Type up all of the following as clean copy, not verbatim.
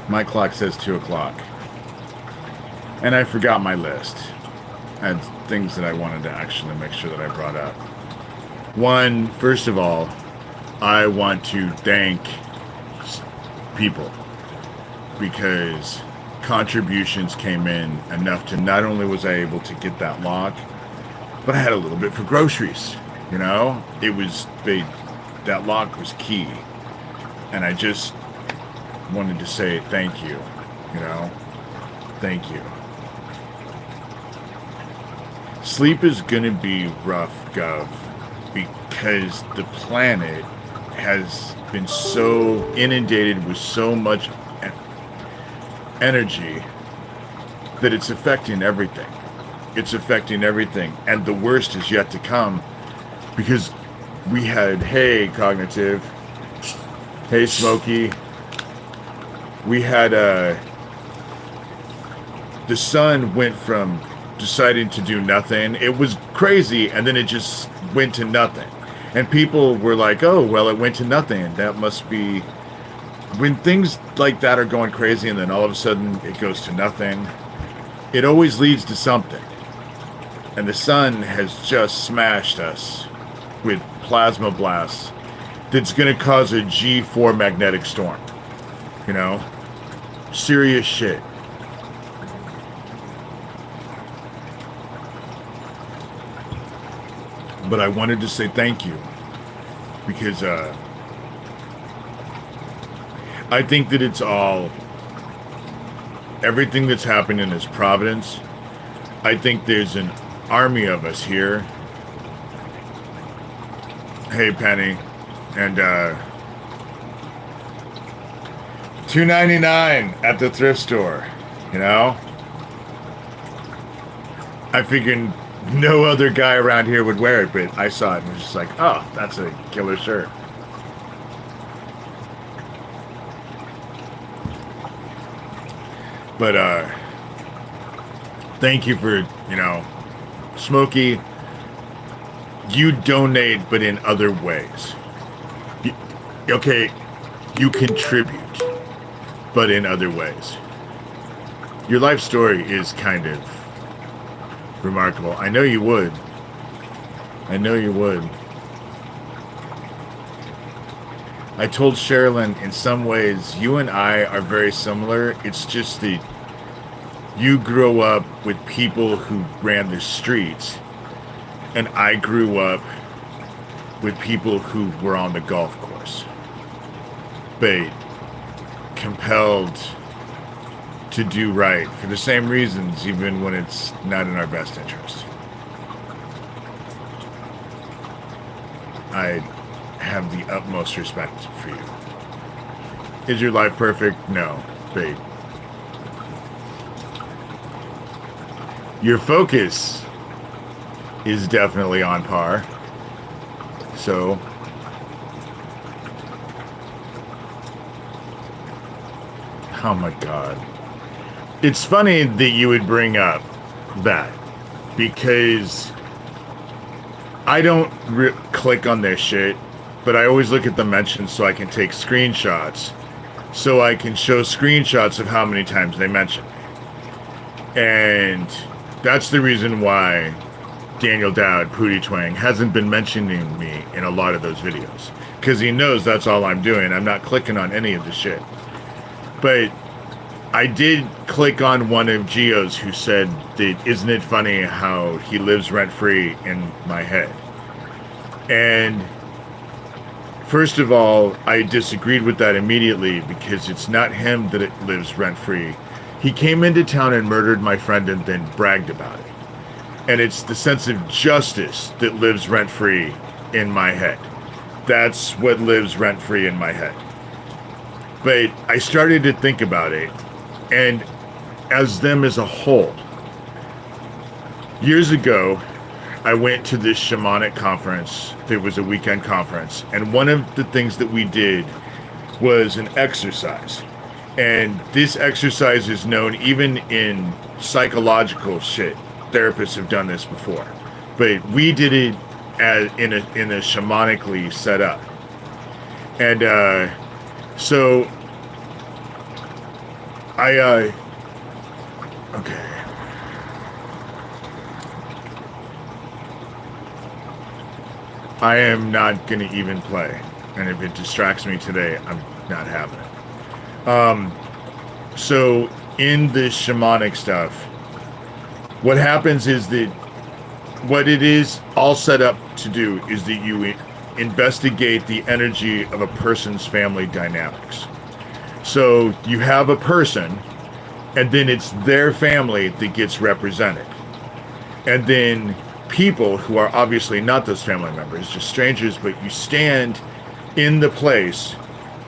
My clock says 2 o'clock. And I forgot my list. I had things that I wanted to actually make sure that I brought up. One, first of all, I want to thank people because contributions came in enough to not only was I able to get that lock, but I had a little bit for groceries. You know, that lock was key, and I just wanted to say thank you. You know, thank you. Sleep is gonna be rough, Gov, because the planet has been so inundated with so much energy that it's affecting everything. It's affecting everything, and the worst is yet to come, because we had, hey, Cognitive, hey, Smokey, we had, the sun went from deciding to do nothing. It was crazy, and then it just went to nothing. And people were like, oh, well, it went to nothing. That must be... When things like that are going crazy and then all of a sudden it goes to nothing, it always leads to something. And the sun has just smashed us with plasma blasts that's going to cause a G4 magnetic storm. You know? Serious shit. But I wanted to say thank you because I think that it's all, everything that's happening is providence. I think there's an army of us here. Hey, Penny. And $2.99 at the thrift store, you know? I figured no other guy around here would wear it, but I saw it and was just like, oh, that's a killer shirt. But thank you for, you know, Smokey, you donate, but in other ways. Okay, you contribute, but in other ways. Your life story is kind of remarkable. I know you would. I know you would. I told Sherilyn, in some ways, you and I are very similar. It's just that you grew up with people who ran the streets, and I grew up with people who were on the golf course. But compelled to do right for the same reasons, even when it's not in our best interest. I have the utmost respect for you. Is your life perfect? No, babe. Your focus is definitely on par. So, oh my God. It's funny that you would bring up that, because I don't click on their shit, but I always look at the mentions so I can take screenshots, so I can show screenshots of how many times they mention me. And that's the reason why Daniel Dowd, Pootie Twang, hasn't been mentioning me in a lot of those videos, because he knows that's all I'm doing. I'm not clicking on any of the shit. But I did click on one of Geo's who said that, isn't it funny how he lives rent-free in my head? And first of all, I disagreed with that immediately, because it's not him that it lives rent-free. He came into town and murdered my friend and then bragged about it. And it's the sense of justice that lives rent-free in my head. That's what lives rent-free in my head. But I started to think about it, and as them as a whole. Years ago, I went to this Shamanic conference. There was a weekend conference, and one of the things that we did was an exercise. And this exercise is known even in psychological shit. Therapists have done this before, but we did it in a shamanically set up. And so Okay. I am not going to even play. And if it distracts me today, I'm not having it. So, in the shamanic stuff, what happens is that what it is all set up to do is that you investigate the energy of a person's family dynamics. So, you have a person, and then it's their family that gets represented. And then people who are obviously not those family members, just strangers, but you stand in the place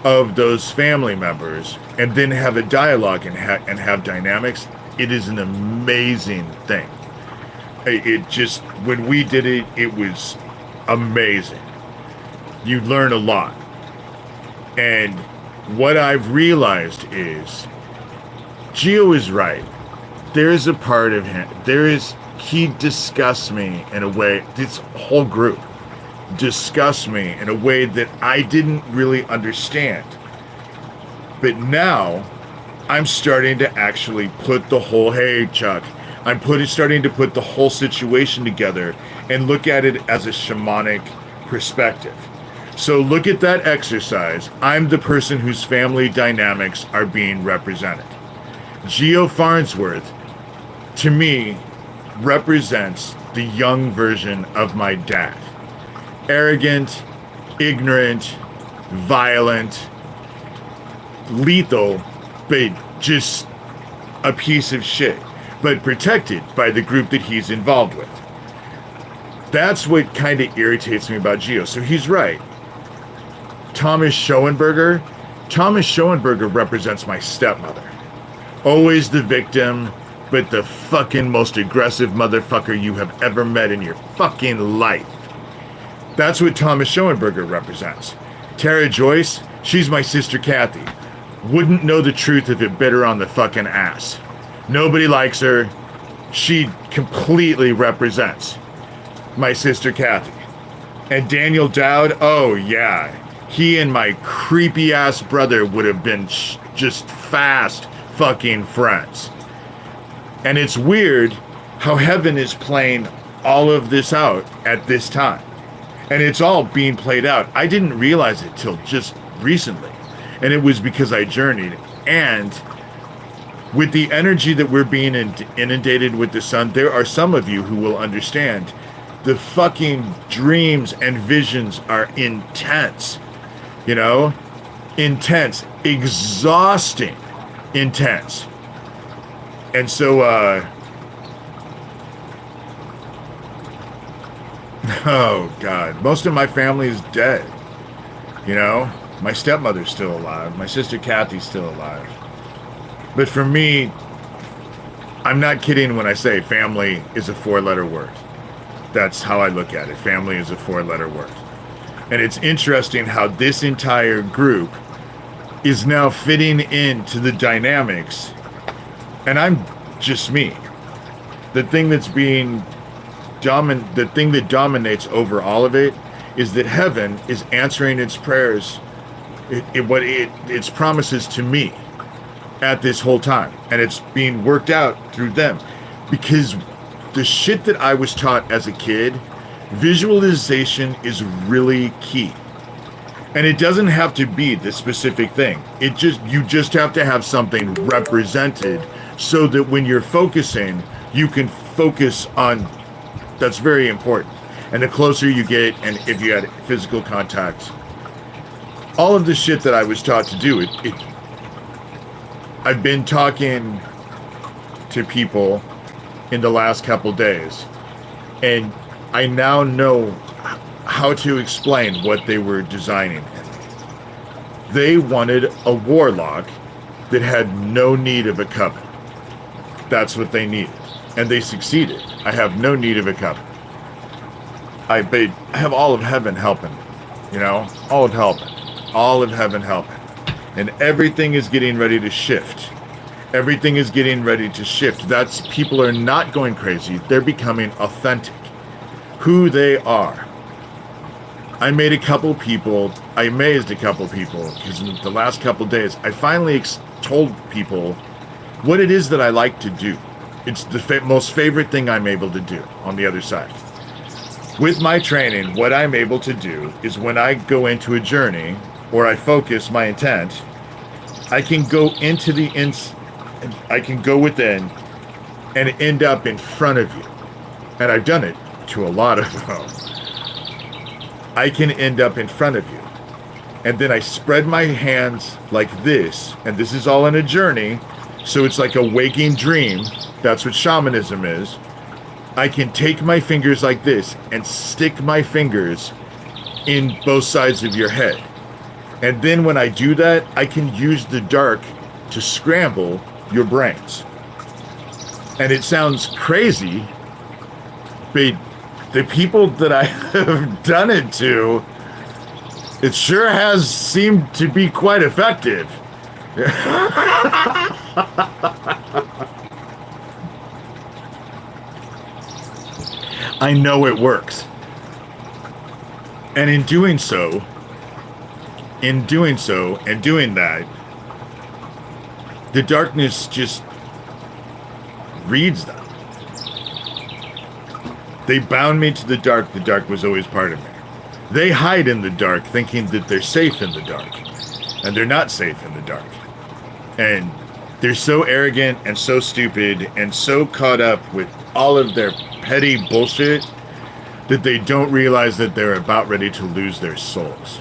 of those family members and then have a dialogue and have dynamics. It is an amazing thing. It just, when we did it, it was amazing. You learn a lot. And what I've realized is Gio is right. There is a part of him, he disgusts me in a way, this whole group disgusts me in a way that I didn't really understand. But now, I'm starting to actually put the whole, hey Chuck, starting to put the whole situation together and look at it as a shamanic perspective. So look at that exercise. I'm the person whose family dynamics are being represented. Geo Farnsworth, to me, represents the young version of my dad. Arrogant, ignorant, violent, lethal, but just a piece of shit, but protected by the group that he's involved with. That's what kind of irritates me about Geo. So he's right. Thomas Schoenberger represents my stepmother. Always the victim, but the fucking most aggressive motherfucker you have ever met in your fucking life. That's what Thomas Schoenberger represents. Tara Joyce, she's my sister Kathy. Wouldn't know the truth if it bit her on the fucking ass. Nobody likes her. She completely represents my sister Kathy. And Daniel Dowd, oh yeah. He and my creepy ass brother would have been just fast fucking friends. And it's weird how heaven is playing all of this out at this time. And it's all being played out. I didn't realize it till just recently. And it was because I journeyed. And with the energy that we're being inundated with the sun, there are some of you who will understand the fucking dreams and visions are intense. You know? Intense. Exhausting. Intense. And so, oh God, most of my family is dead. You know, my stepmother's still alive. My sister Kathy's still alive. But for me, I'm not kidding when I say family is a 4-letter word. That's how I look at it. Family is a 4-letter word. And it's interesting how this entire group is now fitting into the dynamics. And I'm just me. The thing that's being the thing that dominates over all of it is that heaven is answering its prayers, its promises to me at this whole time. And it's being worked out through them. Because the shit that I was taught as a kid, visualization is really key. And it doesn't have to be the specific thing. You just have to have something represented so that when you're focusing, you can focus on, that's very important. And the closer you get, and if you had physical contact, all of the shit that I was taught to do, I've been talking to people in the last couple days, and I now know how to explain what they were designing. They wanted a warlock that had no need of a coven. That's what they needed. And they succeeded. I have no need of a coven. I have all of heaven helping. You know? All of heaven helping. And everything is getting ready to shift. Everything is getting ready to shift. People are not going crazy. They're becoming authentic. Who they are. I amazed a couple people, because in the last couple days, I finally told people what it is that I like to do. It's the most favorite thing I'm able to do on the other side. With my training, what I'm able to do is when I go into a journey or I focus my intent, I can go into I can go within and end up in front of you. And I've done it to a lot of them. I can end up in front of you. And then I spread my hands like this, and this is all in a journey, so it's like a waking dream. That's what shamanism is. I can take my fingers like this and stick my fingers in both sides of your head. And then when I do that, I can use the dark to scramble your brains. And it sounds crazy, but the people that I have done it to, it sure has seemed to be quite effective. I know it works. And in doing so, and doing that, the darkness just reads them. They bound me to the dark. The dark was always part of me. They hide in the dark thinking that they're safe in the dark. And they're not safe in the dark. And they're so arrogant and so stupid and so caught up with all of their petty bullshit that they don't realize that they're about ready to lose their souls.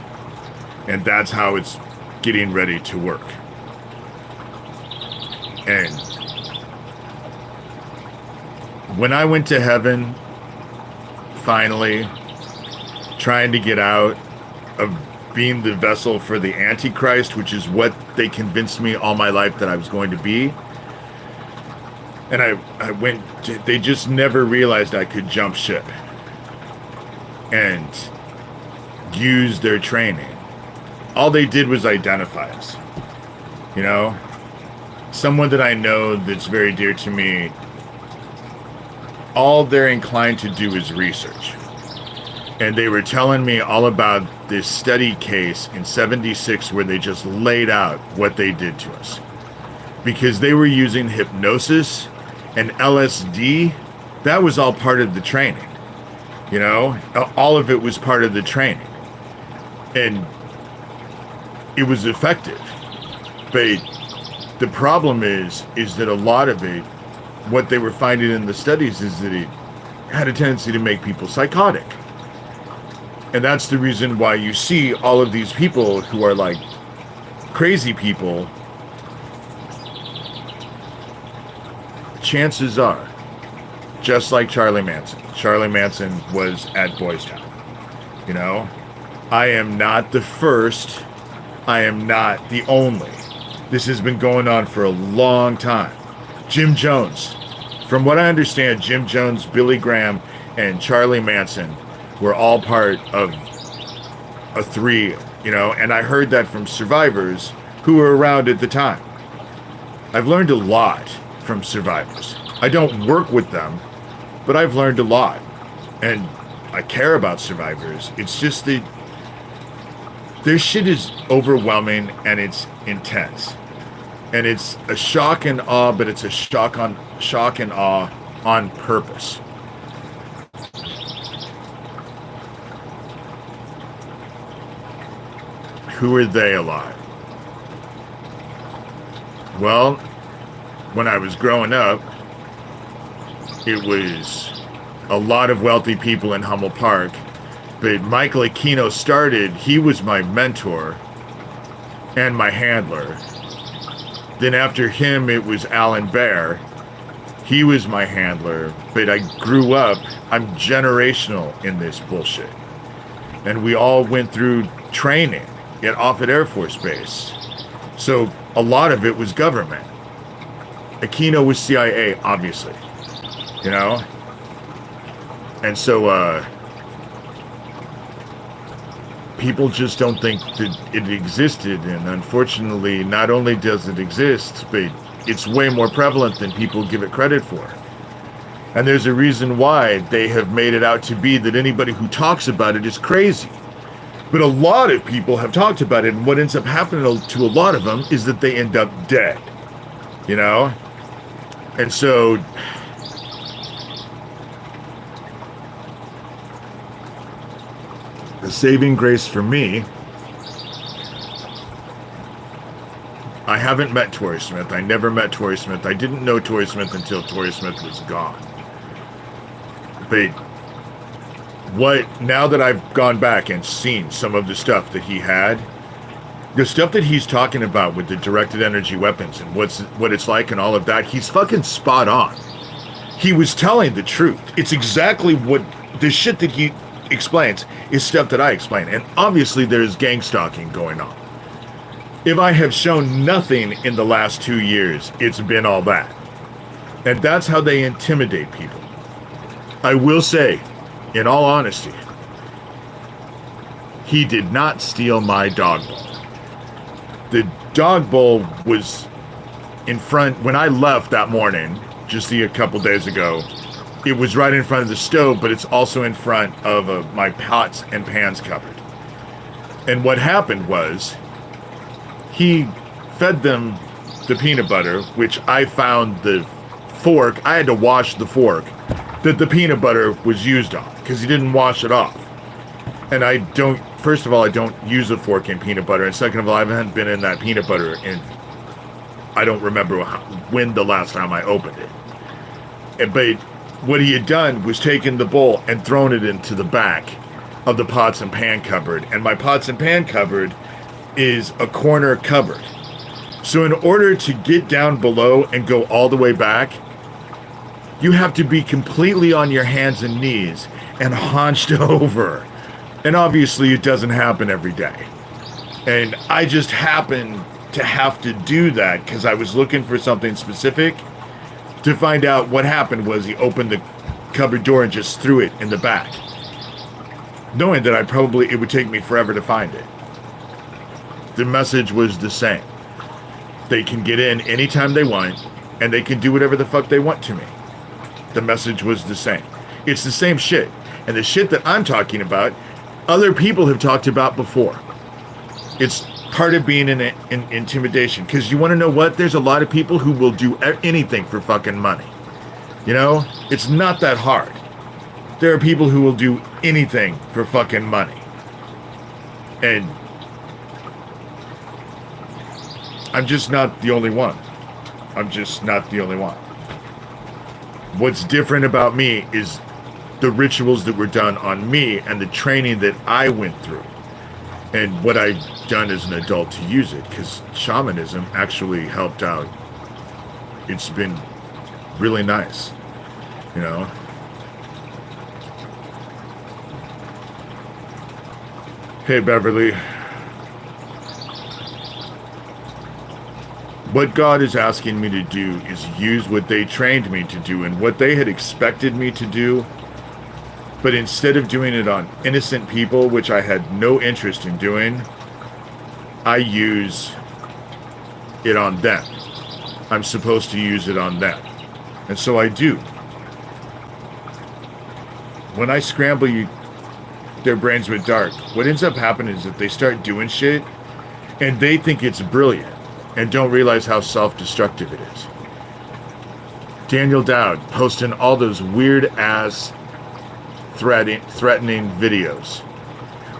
And that's how it's getting ready to work. And when I went to heaven, finally, trying to get out of being the vessel for the Antichrist, which is what they convinced me all my life that I was going to be. And I went to, they just never realized I could jump ship and use their training. All they did was identify us. You know? Someone that I know that's very dear to me, all they're inclined to do is research. And they were telling me all about this study case in '76 where they just laid out what they did to us. Because they were using hypnosis and LSD. That was all part of the training. You know? All of it was part of the training. And it was effective. But the problem is that a lot of it, what they were finding in the studies is that it had a tendency to make people psychotic. And that's the reason why you see all of these people who are like crazy people. Chances are, just like Charlie Manson. Charlie Manson was at Boys Town. You know? I am not the first. I am not the only. This has been going on for a long time. Jim Jones. From what I understand, Jim Jones, Billy Graham, and Charlie Manson were all part of a three, you know, and I heard that from survivors who were around at the time. I've learned a lot from survivors. I don't work with them, but I've learned a lot. And I care about survivors. It's just that their shit is overwhelming and it's intense. And it's a shock and awe, but it's a shock and awe on purpose. Who are they alive? Well, when I was growing up, it was a lot of wealthy people in Hummel Park. But Michael Aquino started, he was my mentor and my handler. Then after him, it was Alan Bear. He was my handler, but I grew up, I'm generational in this bullshit. And we all went through training at Offutt Air Force Base. So a lot of it was government. Aquino was CIA, obviously. You know? And so, people just don't think that it existed, and unfortunately, not only does it exist, but it's way more prevalent than people give it credit for. And there's a reason why they have made it out to be that anybody who talks about it is crazy. But a lot of people have talked about it, and what ends up happening to a lot of them is that they end up dead. You know? And so the saving grace for me, I haven't met Tori Smith. I never met Tori Smith. I didn't know Tori Smith until Tori Smith was gone. But now that I've gone back and seen some of the stuff that he had, the stuff that he's talking about with the directed energy weapons and what it's like and all of that, he's fucking spot on. He was telling the truth. It's exactly what the shit that he explains is stuff that I explain. And obviously there's gangstalking going on. If I have shown nothing in the last 2 years, it's been all that. And that's how they intimidate people. I will say, in all honesty, he did not steal my dog bowl. The dog bowl was in front, when I left that morning, just a couple days ago, it was right in front of the stove, but it's also in front of my pots and pans cupboard. And what happened was, he fed them the peanut butter, which I found the fork, I had to wash the fork that the peanut butter was used on, because he didn't wash it off. And first of all, I don't use a fork in peanut butter, and second of all, I haven't been in that peanut butter in, I don't remember when the last time I opened it. But what he had done was taken the bowl and thrown it into the back of the pots and pan cupboard, and my pots and pan cupboard is a corner cupboard. So in order to get down below and go all the way back, you have to be completely on your hands and knees and hunched over. And obviously it doesn't happen every day. And I just happened to have to do that because I was looking for something specific. To find out what happened was he opened the cupboard door and just threw it in the back, knowing that it would take me forever to find it. The message was the same. They can get in anytime they want, and they can do whatever the fuck they want to me. The message was the same. It's the same shit. And the shit that I'm talking about, other people have talked about before. It's part of being in intimidation. Because you want to know what? There's a lot of people who will do anything for fucking money. You know? It's not that hard. There are people who will do anything for fucking money. And I'm just not the only one. I'm just not the only one. What's different about me is the rituals that were done on me and the training that I went through. And what I've done as an adult to use it, because shamanism actually helped out. It's been really nice, you know. Hey, Beverly. What God is asking me to do is use what they trained me to do and what they had expected me to do. But instead of doing it on innocent people, which I had no interest in doing, I use it on them. I'm supposed to use it on them. And so I do. When I scramble their brains with dark, what ends up happening is that they start doing shit and they think it's brilliant and don't realize how self-destructive it is. Daniel Dowd posting all those weird-ass threatening videos.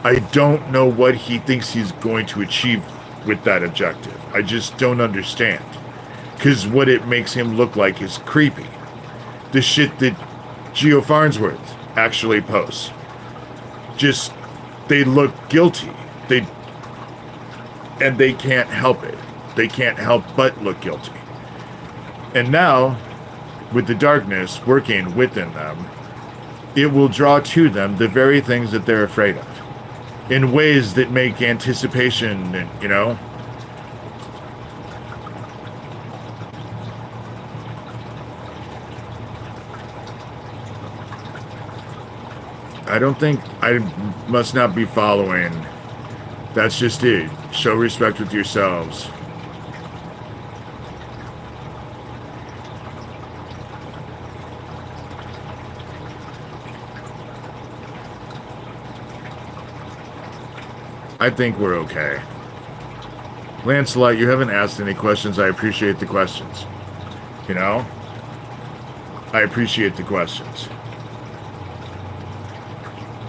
I don't know what he thinks he's going to achieve with that objective. I just don't understand. Because what it makes him look like is creepy. The shit that Geo Farnsworth actually posts. Just, they look guilty. And they can't help it. They can't help but look guilty. And now, with the darkness working within them, it will draw to them the very things that they're afraid of. In ways that make anticipation, you know? I don't think I must not be following. That's just it. Show respect with yourselves. I think we're okay. Lancelot, you haven't asked any questions. I appreciate the questions. You know? I appreciate the questions.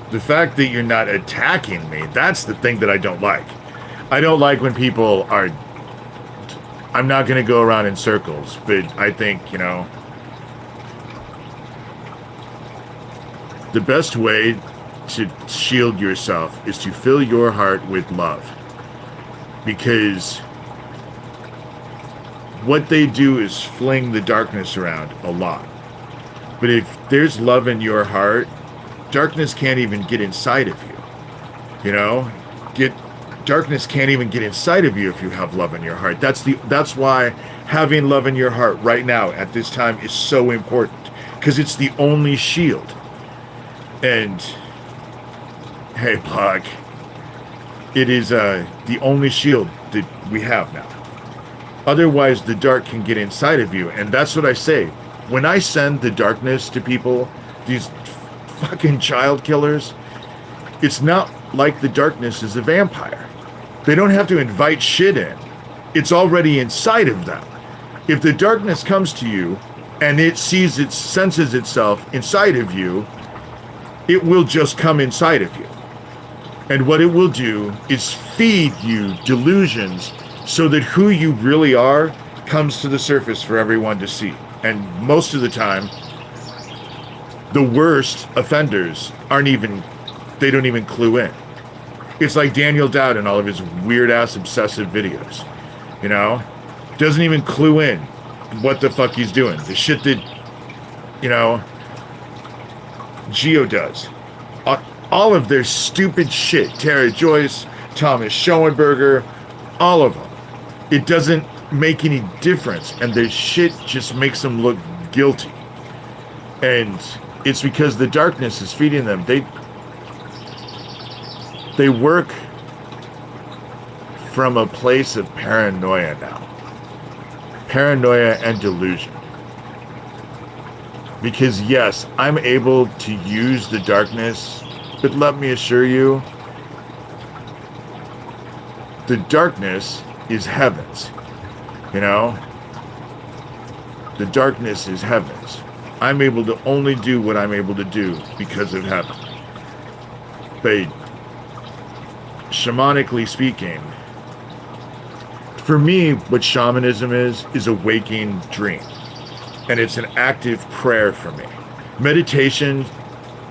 The fact that you're not attacking me, that's the thing that I don't like. I don't like when people are... I'm not going to go around in circles, but I think, you know, the best way to shield yourself is to fill your heart with love. Because what they do is fling the darkness around a lot. But if there's love in your heart, darkness can't even get inside of you. You know? Darkness can't even get inside of you if you have love in your heart. That's why having love in your heart right now at this time is so important. Because it's the only shield. And hey, Block, it is the only shield that we have now. Otherwise, the dark can get inside of you. And that's what I say. When I send the darkness to people, these fucking child killers, it's not like the darkness is a vampire. They don't have to invite shit in. It's already inside of them. If the darkness comes to you and it senses itself inside of you, it will just come inside of you. And what it will do is feed you delusions so that who you really are comes to the surface for everyone to see. And most of the time, the worst offenders they don't even clue in. It's like Daniel Dowd and all of his weird-ass obsessive videos. You know? Doesn't even clue in what the fuck he's doing. The shit that, you know, Geo does. All of their stupid shit. Tara Joyce, Thomas Schoenberger, all of them. It doesn't make any difference. And their shit just makes them look guilty. And it's because the darkness is feeding them. They work from a place of paranoia now. Paranoia and delusion. Because yes, I'm able to use the darkness, but let me assure you, the darkness is heavens. You know? The darkness is heavens. I'm able to only do what I'm able to do because of heaven. But shamanically speaking, for me, what shamanism is a waking dream. And it's an active prayer for me. Meditation,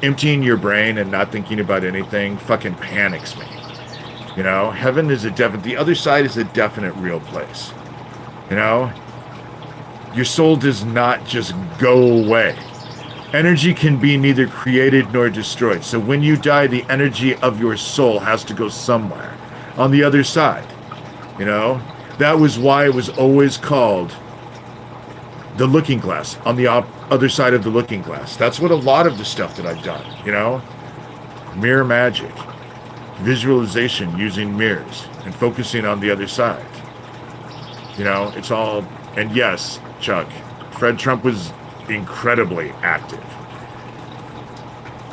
emptying your brain and not thinking about anything, fucking panics me. You know, heaven is the other side is a definite real place. You know, your soul does not just go away. Energy can be neither created nor destroyed. So when you die, the energy of your soul has to go somewhere on the other side. You know, that was why it was always called the looking glass, on the other side of the looking glass. That's what a lot of the stuff that I've done, you know? Mirror magic, visualization using mirrors and focusing on the other side. You know, it's all, and yes, Chuck, Fred Trump was incredibly active.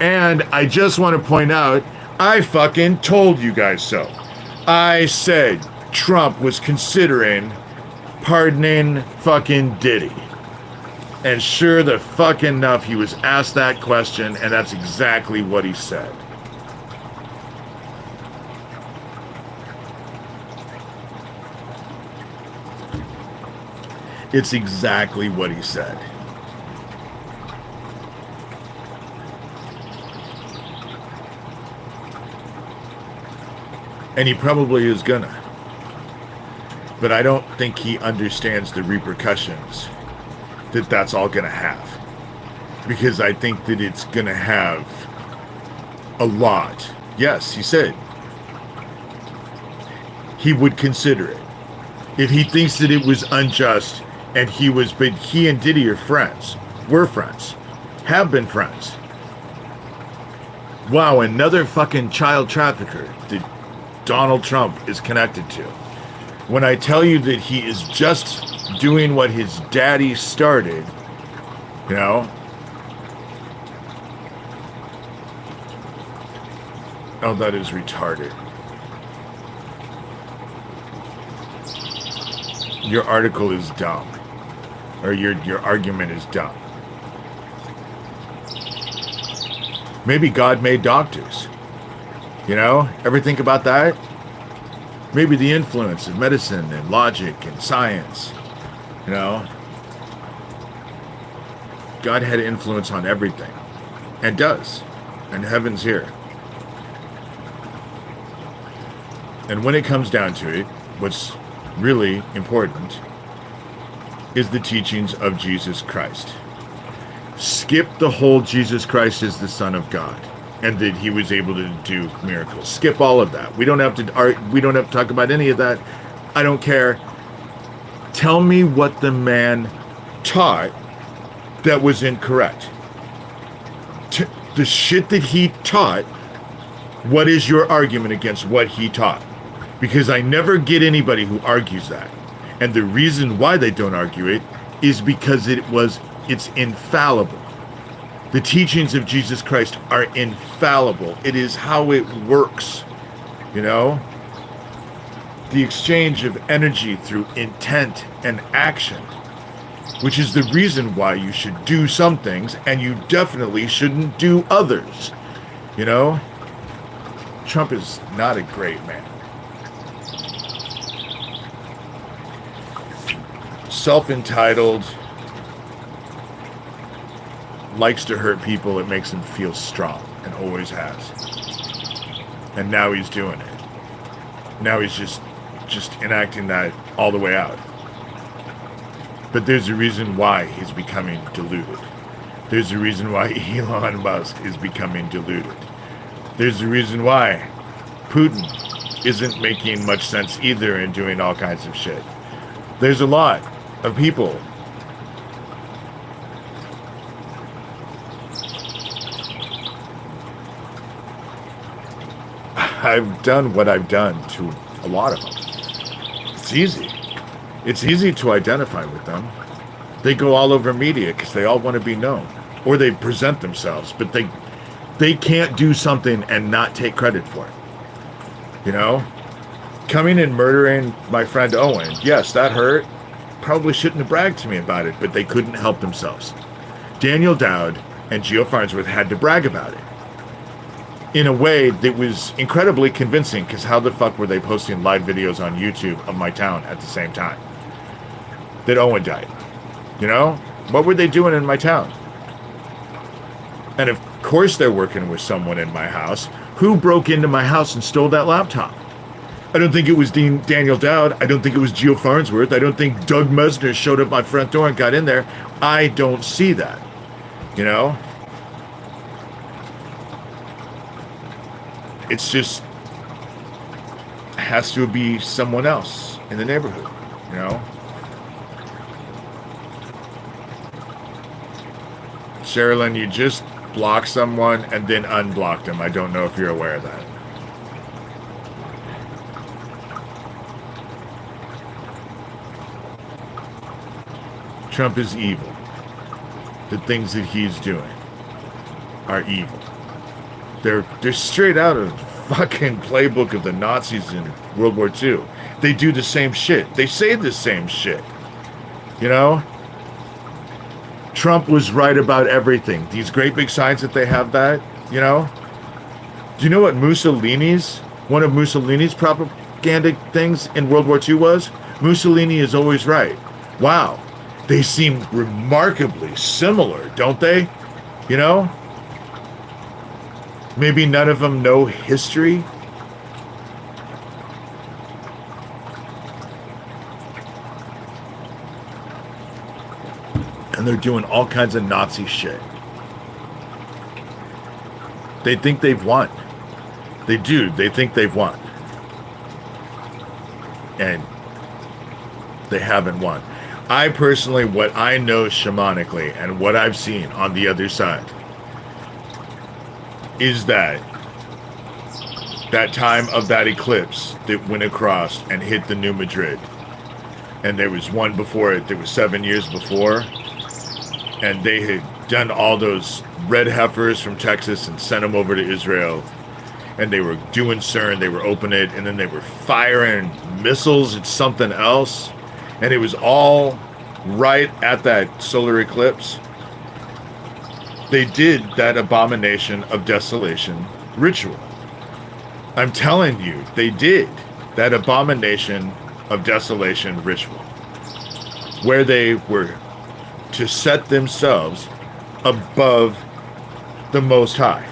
And I just want to point out, I fucking told you guys so. I said Trump was considering pardoning fucking Diddy. And sure the fuck enough, he was asked that question, and that's exactly what he said. It's exactly what he said. And he probably is gonna. But I don't think he understands the repercussions that that's all gonna have. Because I think that it's gonna have a lot. Yes, he said he would consider it. If he thinks that it was unjust, and but he and Diddy are friends. We're friends. Have been friends. Wow, another fucking child trafficker that Donald Trump is connected to. When I tell you that he is just doing what his daddy started, you know? Oh, that is retarded. Your article is dumb. Or your argument is dumb. Maybe God made doctors. You know, ever think about that? Maybe the influence of medicine and logic and science. You know, God had influence on everything, and does, and heaven's here. And when it comes down to it, what's really important is the teachings of Jesus Christ. Skip the whole Jesus Christ is the Son of God and that he was able to do miracles. Skip all of that. We don't have to talk about any of that. I don't care. Tell me what the man taught that was incorrect. The shit that he taught, what is your argument against what he taught? Because I never get anybody who argues that. And the reason why they don't argue it is because it's infallible. The teachings of Jesus Christ are infallible. It is how it works, you know? The exchange of energy through intent and action, which is the reason why you should do some things and you definitely shouldn't do others, you know? Trump is not a great man. Self-entitled, likes to hurt people. It makes him feel strong, and always has. And now he's doing it. Now he's just enacting that all the way out. But there's a reason why he's becoming deluded. There's a reason why Elon Musk is becoming deluded. There's a reason why Putin isn't making much sense either and doing all kinds of shit. There's a lot of people I've done what I've done to a lot of them. It's easy. It's easy to identify with them. They go all over media because they all want to be known. Or they present themselves, but they can't do something and not take credit for it. You know? Coming and murdering my friend Owen, yes, that hurt. Probably shouldn't have bragged to me about it, but they couldn't help themselves. Daniel Dowd and Geo Farnsworth had to brag about it. In a way that was incredibly convincing, because how the fuck were they posting live videos on YouTube of my town at the same time that Owen died? You know? What were they doing in my town? And of course they're working with someone in my house. Who broke into my house and stole that laptop? I don't think it was Daniel Dowd. I don't think it was Geo Farnsworth. I don't think Doug Mesner showed up my front door and got in there. I don't see that. You know? It's just has to be someone else in the neighborhood, you know? Sherilyn, you just blocked someone and then unblocked them. I don't know if you're aware of that. Trump is evil. The things that he's doing are evil. They're straight out of the fucking playbook of the Nazis in World War II. They do the same shit. They say the same shit. You know? Trump was right about everything. These great big signs that they have that, you know? Do you know what one of Mussolini's propaganda things in World War II was? Mussolini is always right. Wow. They seem remarkably similar, don't they? You know? Maybe none of them know history. And they're doing all kinds of Nazi shit. They think they've won. They do. They think they've won. And they haven't won. I personally, what I know shamanically and what I've seen on the other side is that time of that eclipse that went across and hit the New Madrid. And there was one before it that was 7 years before. And they had done all those red heifers from Texas and sent them over to Israel. And they were doing CERN, they were opening it, and then they were firing missiles at something else. And it was all right at that solar eclipse. they did that abomination of desolation ritual. I'm telling you, they did that abomination of desolation ritual, where they were to set themselves above the Most High,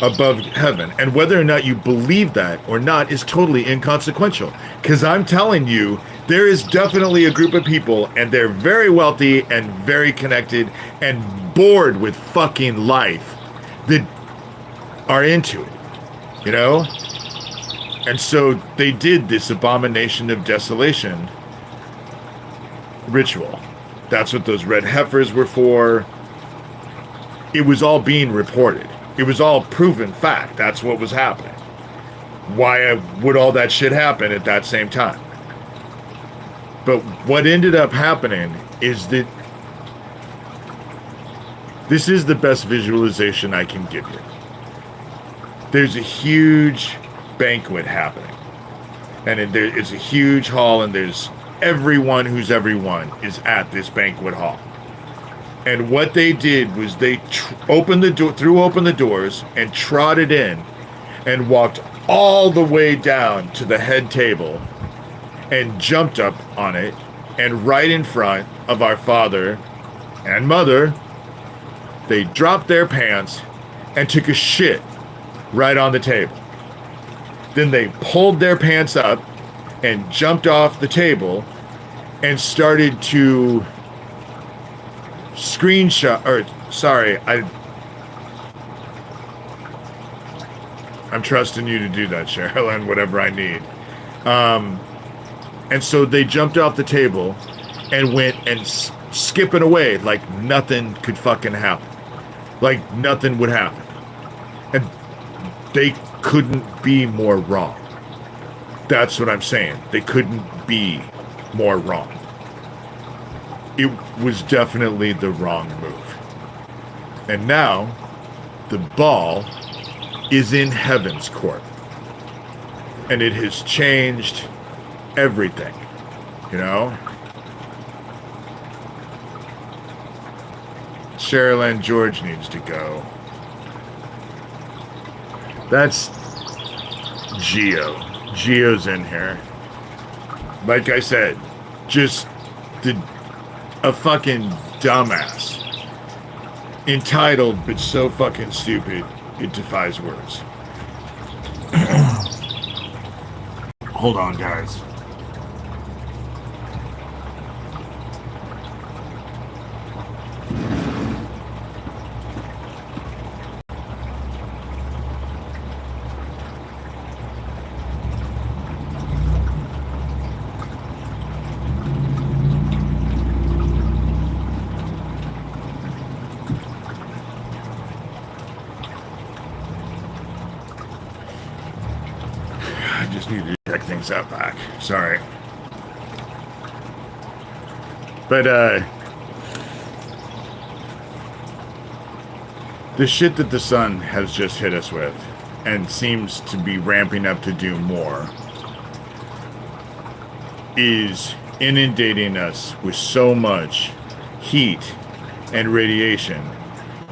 above heaven. And whether or not you believe that or not is totally inconsequential. Because I'm telling you, there is definitely a group of people, and they're very wealthy and very connected and bored with fucking life, that are into it, you know? And so they did this abomination of desolation ritual. That's what those red heifers were for. It was all being reported. It was all proven fact. That's what was happening. Why would all that shit happen at that same time? But what ended up happening is that this is the best visualization I can give you. There's a huge banquet happening. And it's a huge hall, and there's everyone who's everyone is at this banquet hall. And what they did was they threw open the doors and trotted in and walked all the way down to the head table and jumped up on it, and right in front of our father and mother, they dropped their pants and took a shit right on the table. Then they pulled their pants up and jumped off the table and started to I'm trusting you to do that, Cheryl, and whatever I need. And so they jumped off the table and went and skipping away like nothing could fucking happen. Like nothing would happen. And they couldn't be more wrong. That's what I'm saying. They couldn't be more wrong. It was definitely the wrong move. And now, the ball is in heaven's court. And it has changed everything, you know? Sherilyn George needs to go. That's Geo. Geo's in here. Like I said, just a fucking dumbass. Entitled, but so fucking stupid, it defies words. Hold on, guys. Check things out back. Sorry. But, the shit that the sun has just hit us with, and seems to be ramping up to do more, is inundating us with so much heat and radiation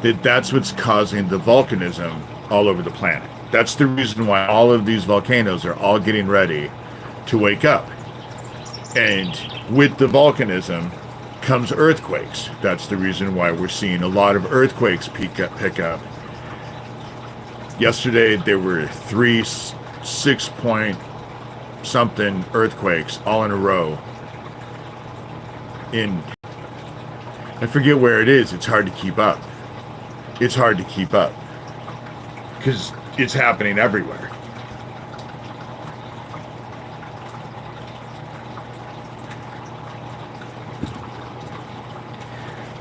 that that's what's causing the volcanism all over the planet. That's the reason why all of these volcanoes are all getting ready to wake up. And with the volcanism comes earthquakes. That's the reason why we're seeing a lot of earthquakes pick up. Yesterday there were 3 6-point something earthquakes all in a row. I forget where it is. It's hard to keep up. It's hard to keep up. Because it's happening everywhere.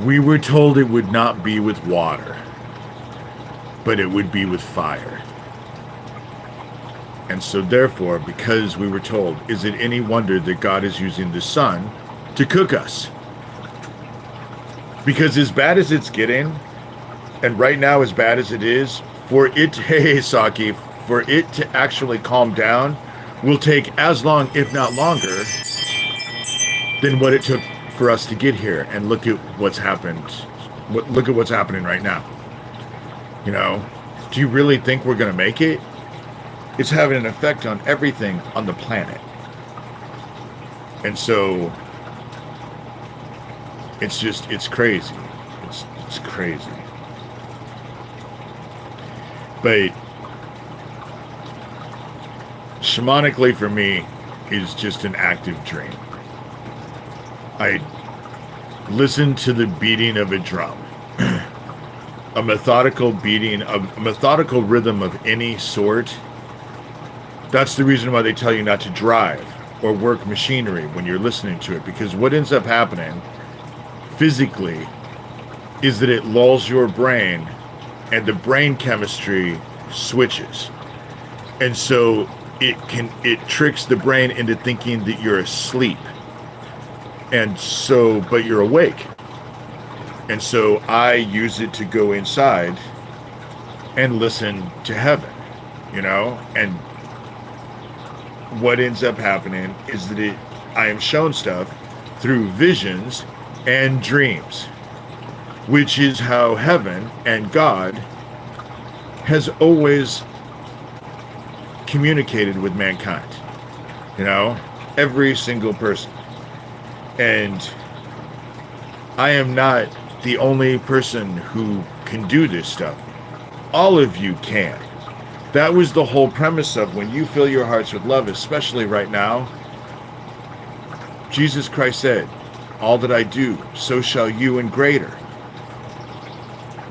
We were told it would not be with water, but it would be with fire. And so therefore, because we were told, is it any wonder that God is using the sun to cook us? Because as bad as it's getting, and right now as bad as it is, for it to actually calm down will take as long, if not longer, than what it took for us to get here. And look at what's happened Look at what's happening right now. You know, do you really think we're going to make it? It's having an effect on everything on the planet. And so it's crazy. It's crazy. But shamanically for me is just an active dream. I listen to the beating of a drum. A methodical beating, a methodical rhythm of any sort. That's the reason why they tell you not to drive or work machinery when you're listening to it, because what ends up happening physically is that it lulls your brain and the brain chemistry switches. And so it tricks the brain into thinking that you're asleep. And so, but you're awake. And so I use it to go inside and listen to heaven, you know? And what ends up happening is that I am shown stuff through visions and dreams, which is how heaven and God has always communicated with mankind, you know? Every single person. And I am not the only person who can do this stuff. All of you can. That was the whole premise of when you fill your hearts with love, especially right now. Jesus Christ said, all that I do, so shall you and greater.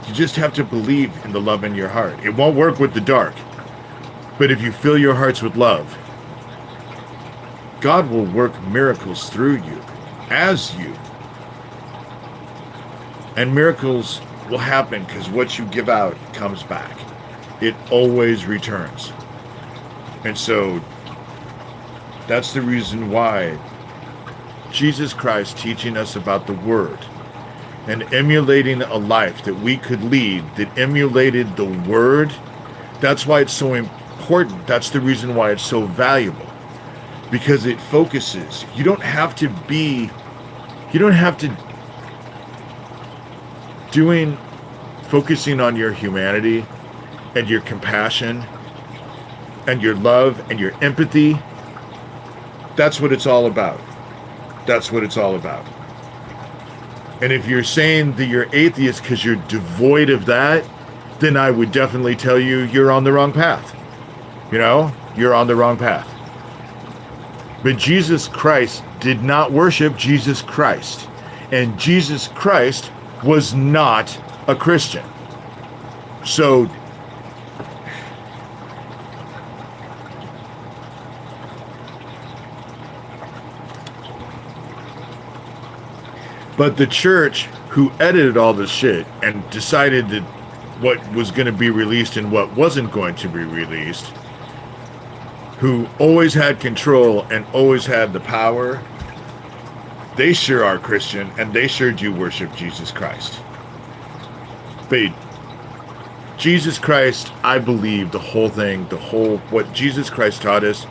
You just have to believe in the love in your heart. It won't work with the dark. But if you fill your hearts with love, God will work miracles through you, as you. And miracles will happen because what you give out comes back. It always returns. And so that's the reason why Jesus Christ teaching us about the Word and emulating a life that we could lead that emulated the Word, that's why it's so important. That's the reason why it's so valuable. Because it focuses. You don't have to focusing on your humanity and your compassion and your love and your empathy. That's what it's all about. That's what it's all about. And if you're saying that you're atheist because you're devoid of that, then I would definitely tell you you're on the wrong path. You know, you're on the wrong path. But Jesus Christ did not worship Jesus Christ. And Jesus Christ was not a Christian. So but the church who edited all this shit and decided that what was going to be released and what wasn't going to be released, who always had control and always had the power, they sure are Christian and they sure do worship Jesus Christ. But Jesus Christ, I believe what Jesus Christ taught us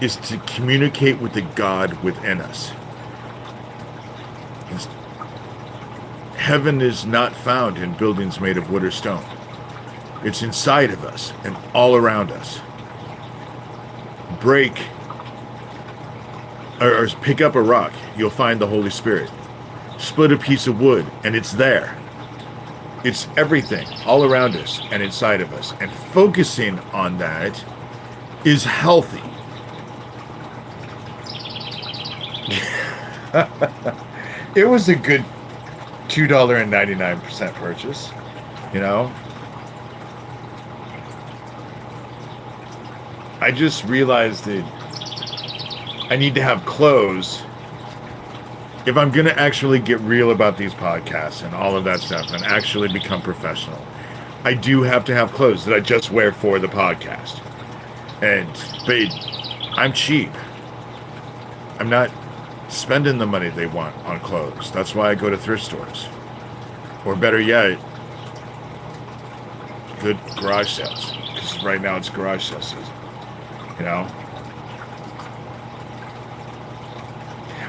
is to communicate with the God within us. Heaven is not found in buildings made of wood or stone. It's inside of us and all around us. Break or pick up a rock, you'll find the Holy Spirit. Split a piece of wood and it's there. It's everything all around us and inside of us. And focusing on that is healthy. It was a good $2.99 purchase, you know. I just realized that I need to have clothes if I'm going to actually get real about these podcasts and all of that stuff and actually become professional. I do have to have clothes that I just wear for the podcast. And, babe, I'm cheap. I'm not spending the money they want on clothes. That's why I go to thrift stores. Or better yet, good garage sales. Because right now it's garage sale season. You know?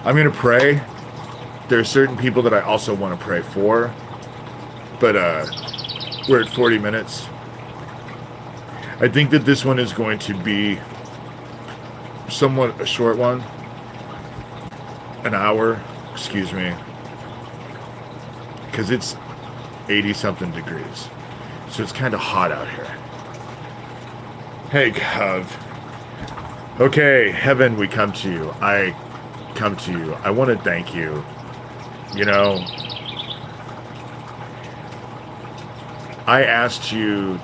I'm going to pray. There are certain people that I also want to pray for. but we're at 40 minutes. I think that this one is going to be somewhat a short one. An hour, excuse me. Because it's 80-something degrees. So it's kind of hot out here. Hey, Gov. Okay, heaven, we come to you. I come to you. I want to thank you. You know, I asked you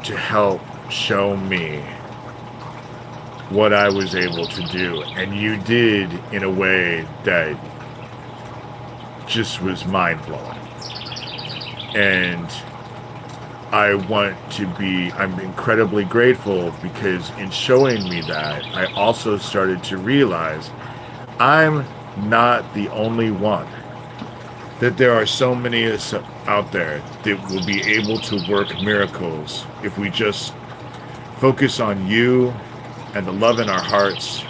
to help show me what I was able to do, and you did in a way that just was mind-blowing. And I'm incredibly grateful, because in showing me that, I also started to realize I'm not the only one. That there are so many out there that will be able to work miracles if we just focus on you and the love in our hearts,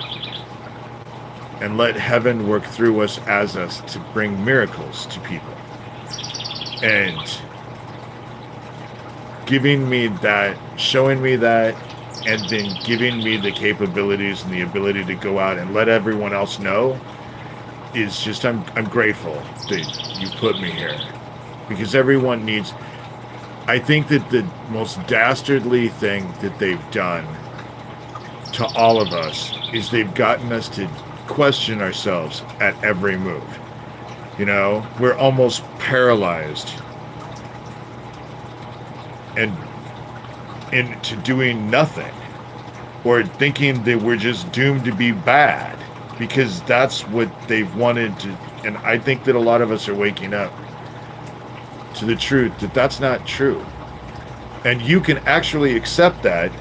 and let heaven work through us as us to bring miracles to people. And giving me that, showing me that, and then giving me the capabilities and the ability to go out and let everyone else know is just, I'm grateful that you put me here. Because everyone needs, I think that the most dastardly thing that they've done to all of us is they've gotten us to question ourselves at every move. You know, we're almost paralyzed and into doing nothing, or thinking that we're just doomed to be bad, because that's what they've wanted to. And I think that a lot of us are waking up to the truth that that's not true. And you can actually accept that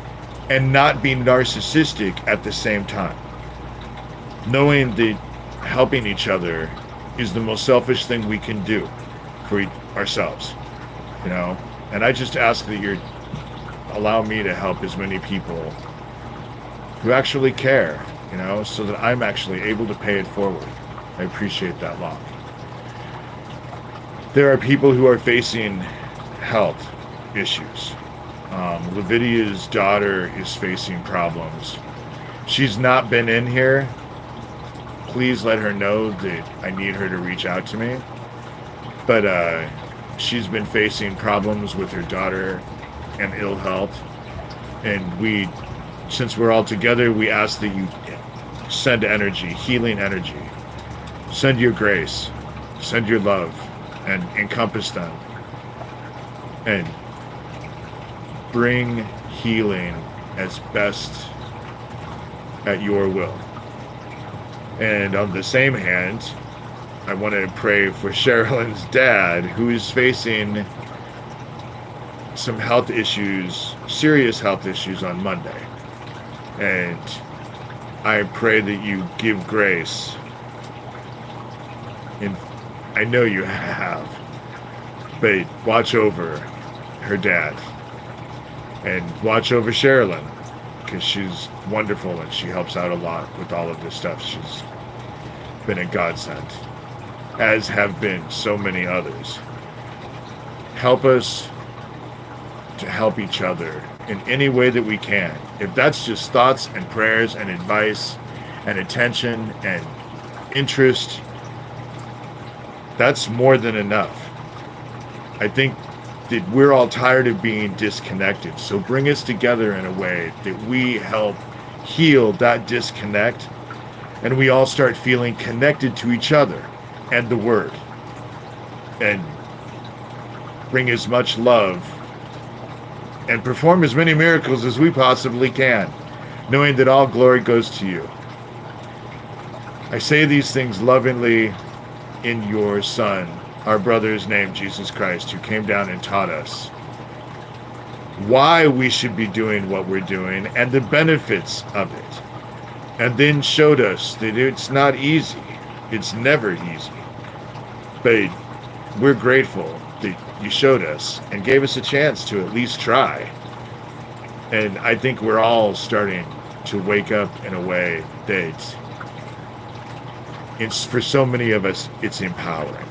and not be narcissistic at the same time. Knowing that helping each other is the most selfish thing we can do for ourselves, you know? And I just ask that you allow me to help as many people who actually care, you know, so that I'm actually able to pay it forward. I appreciate that lot. There are people who are facing health issues. Lavidia's daughter is facing problems. She's not been in here. Please let her know that I need her to reach out to me. But she's been facing problems with her daughter and ill health. And since we're all together, we ask that you send energy, healing energy. Send your grace, send your love, and encompass them. And bring healing as best at your will. And on the same hand, I want to pray for Sherilyn's dad, who is facing some health issues, serious health issues on Monday. And I pray that you give grace. And I know you have, but watch over her dad. And watch over Sherilyn, because she's wonderful and she helps out a lot with all of this stuff. She's been a godsend, as have been so many others. Help us to help each other in any way that we can. If that's just thoughts and prayers and advice and attention and interest, that's more than enough. I think that we're all tired of being disconnected. So bring us together in a way that we help heal that disconnect, and we all start feeling connected to each other and the Word, and bring as much love and perform as many miracles as we possibly can, knowing that all glory goes to you. I say these things lovingly in your Son, our brother's name, Jesus Christ, who came down and taught us why we should be doing what we're doing and the benefits of it. And then showed us that it's not easy. It's never easy. But we're grateful that you showed us and gave us a chance to at least try. And I think we're all starting to wake up in a way that it's, for so many of us, it's empowering.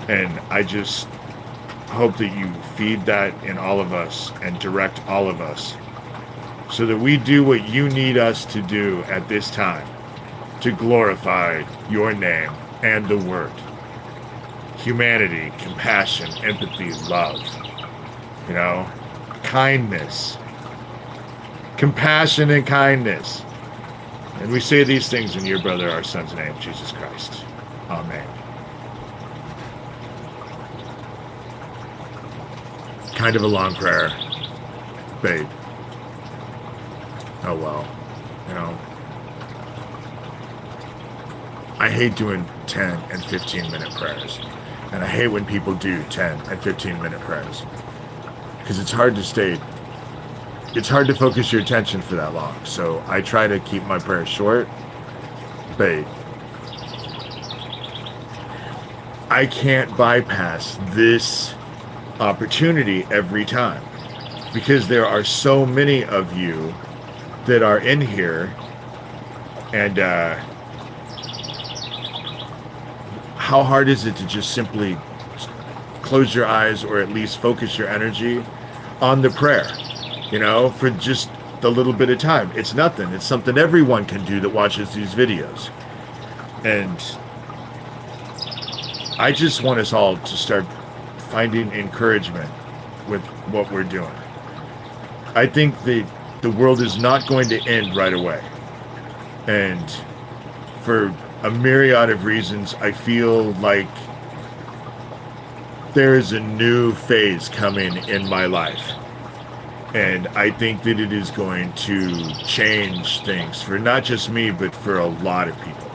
And I just hope that you feed that in all of us and direct all of us so that we do what you need us to do at this time to glorify your name and the word. Humanity, compassion, empathy, love, kindness, compassion and kindness. And we say these things in your brother, our son's name, Jesus Christ. Amen. Kind of a long prayer, babe. Oh well, I hate doing 10 and 15 minute prayers. And I hate when people do 10 and 15 minute prayers. Because it's hard to focus your attention for that long. So I try to keep my prayers short. But I can't bypass this opportunity every time. Because there are so many of you that are in here. And how hard is it to just simply close your eyes or at least focus your energy on the prayer, for just a little bit of time? It's nothing. It's something everyone can do that watches these videos. And I just want us all to start finding encouragement with what we're doing. I think that the world is not going to end right away. And for a myriad of reasons, I feel like there is a new phase coming in my life. And I think that it is going to change things for not just me, but for a lot of people.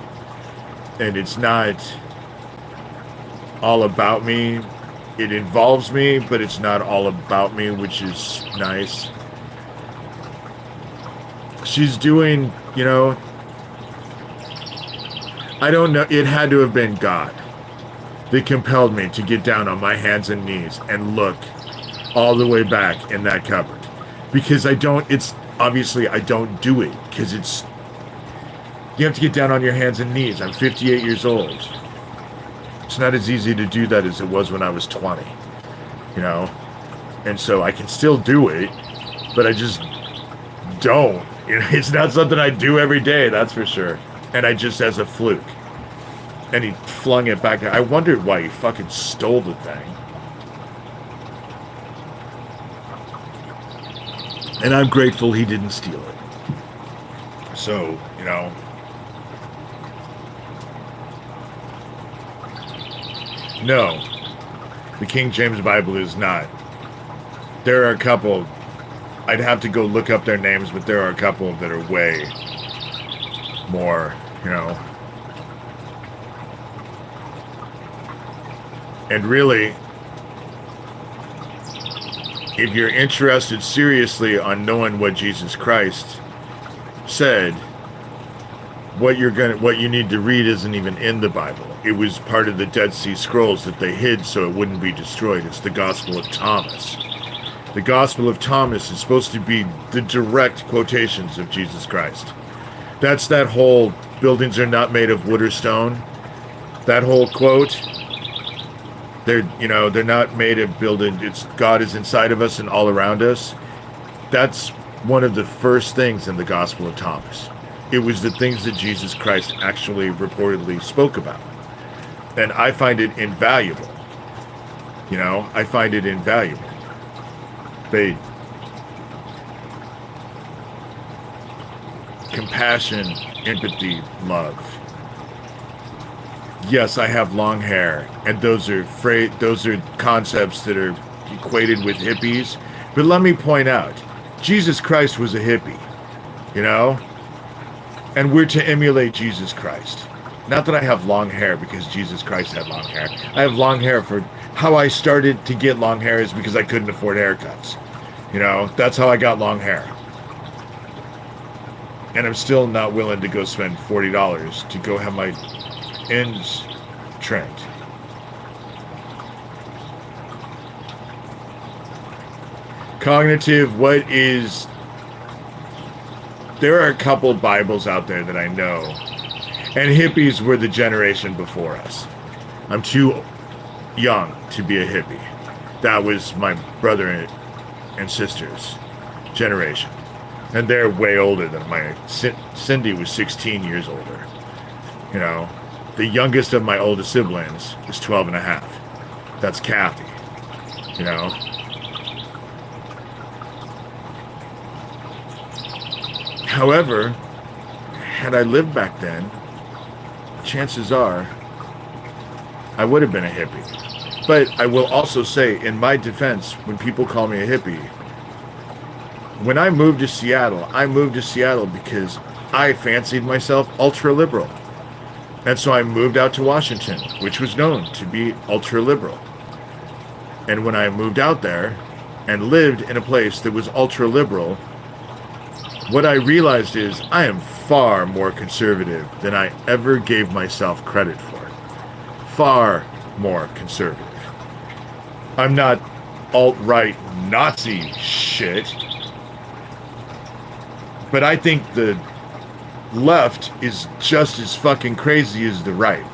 And it's not all about me. It involves me, but it's not all about me, which is nice. She's doing, I don't know, it had to have been God that compelled me to get down on my hands and knees and look all the way back in that cupboard. Because I don't do it, because you have to get down on your hands and knees. I'm 58 years old. It's not as easy to do that as it was when I was 20, and so I can still do it, but I just don't. It's not something I do every day, that's for sure. And I just, as a fluke. And he flung it back. I wondered why he fucking stole the thing. And I'm grateful he didn't steal it. So, no, the King James Bible is not. There are a couple, I'd have to go look up their names, but there are a couple that are way more, And really, if you're interested seriously on knowing what Jesus Christ said, what you need to read isn't even in the Bible. It was part of the Dead Sea Scrolls that they hid so it wouldn't be destroyed. It's the Gospel of Thomas. The Gospel of Thomas is supposed to be the direct quotations of Jesus Christ. That's that whole buildings are not made of wood or stone. That whole quote. They're not made of building. It's God is inside of us and all around us. That's one of the first things in the Gospel of Thomas. It was the things that Jesus Christ actually reportedly spoke about. And I find it invaluable. I find it invaluable. Compassion, empathy, love. Yes, I have long hair, and those are concepts that are equated with hippies. But let me point out, Jesus Christ was a hippie, and we're to emulate Jesus Christ. Not that I have long hair because Jesus Christ had long hair. I have long hair for how I started to get long hair is because I couldn't afford haircuts. That's how I got long hair. And I'm still not willing to go spend $40 to go have my ends trimmed. Cognitive, there are a couple Bibles out there that I know, and hippies were the generation before us. I'm too young to be a hippie. That was my brother and sister's generation. And they're way older than my... Cindy was 16 years older. You know, the youngest of my oldest siblings is 12 and a half. That's Kathy. You know? However, had I lived back then, chances are I would have been a hippie. But I will also say, in my defense, when people call me a hippie, when I moved to Seattle because I fancied myself ultra-liberal. And so I moved out to Washington, which was known to be ultra-liberal. And when I moved out there and lived in a place that was ultra-liberal, what I realized is I am far more conservative than I ever gave myself credit for. Far more conservative. I'm not alt-right Nazi shit, but I think the left is just as fucking crazy as the right.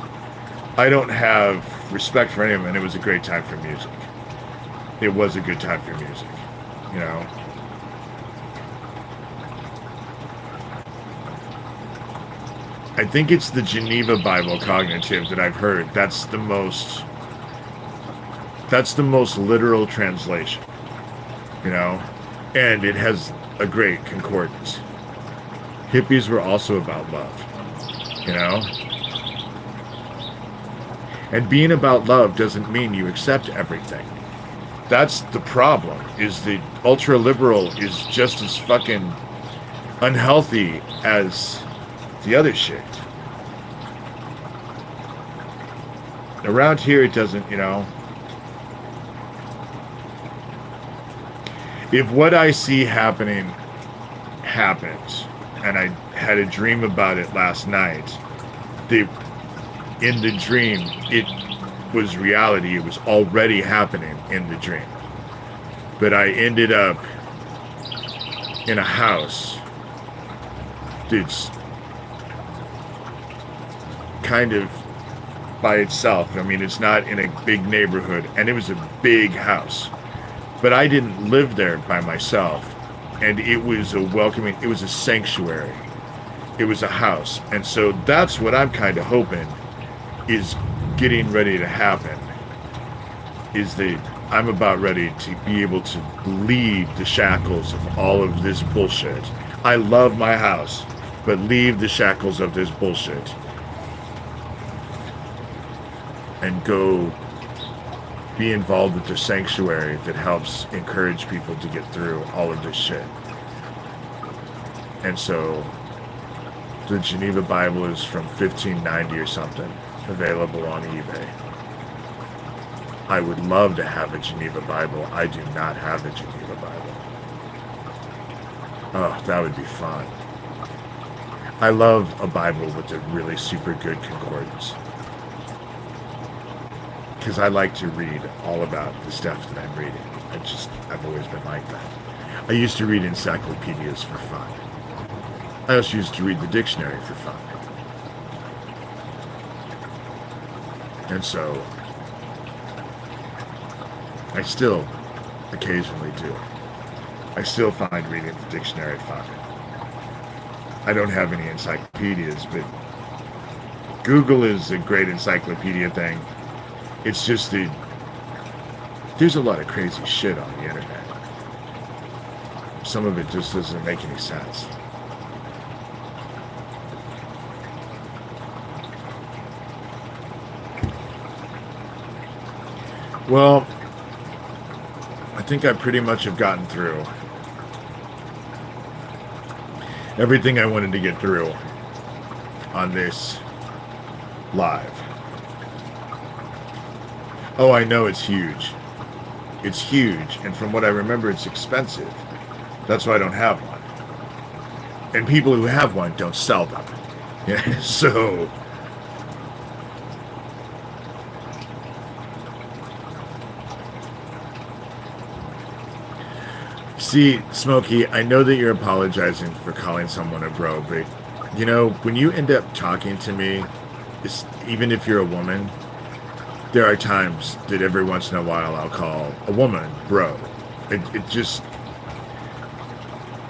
I don't have respect for anyone, and it was a great time for music. It was a good time for music, you know. I think it's the Geneva Bible cognitive that I've heard. That's the most literal translation, you know, and it has a great concordance. Hippies were also about love, you know, and being about love doesn't mean you accept everything. That's the problem, is the ultra-liberal is just as fucking unhealthy as the other shit. Around here it doesn't, you know. If what I see happening happens, and I had a dream about it last night, in the dream, it was reality. It was already happening in the dream. But I ended up in a house that's kind of by itself. I mean, it's not in a big neighborhood, and it was a big house. But I didn't live there by myself, and it was a welcoming, it was a sanctuary. It was a house. And so that's what I'm kind of hoping is getting ready to happen, is that I'm about ready to be able to leave the shackles of all of this bullshit. I love my house, but leave the shackles of this bullshit and go be involved with the sanctuary that helps encourage people to get through all of this shit. And so the Geneva Bible is from 1590 or something, available on eBay. I would love to have a Geneva Bible. I do not have a Geneva Bible. Oh, that would be fun. I love a Bible with a really super good concordance, because I like to read all about the stuff that I'm reading. I've always been like that. I used to read encyclopedias for fun. I also used to read the dictionary for fun. And so, I still occasionally do. I still find reading the dictionary fun. I don't have any encyclopedias, but Google is a great encyclopedia thing. It's just there's a lot of crazy shit on the internet. Some of it just doesn't make any sense. Well, I think I pretty much have gotten through everything I wanted to get through on this live. Oh, I know it's huge. It's huge, and from what I remember, it's expensive. That's why I don't have one. And people who have one don't sell them. Yeah, so see, Smokey, I know that you're apologizing for calling someone a bro, but, you know, when you end up talking to me, even if you're a woman, there are times that every once in a while I'll call a woman bro. It just,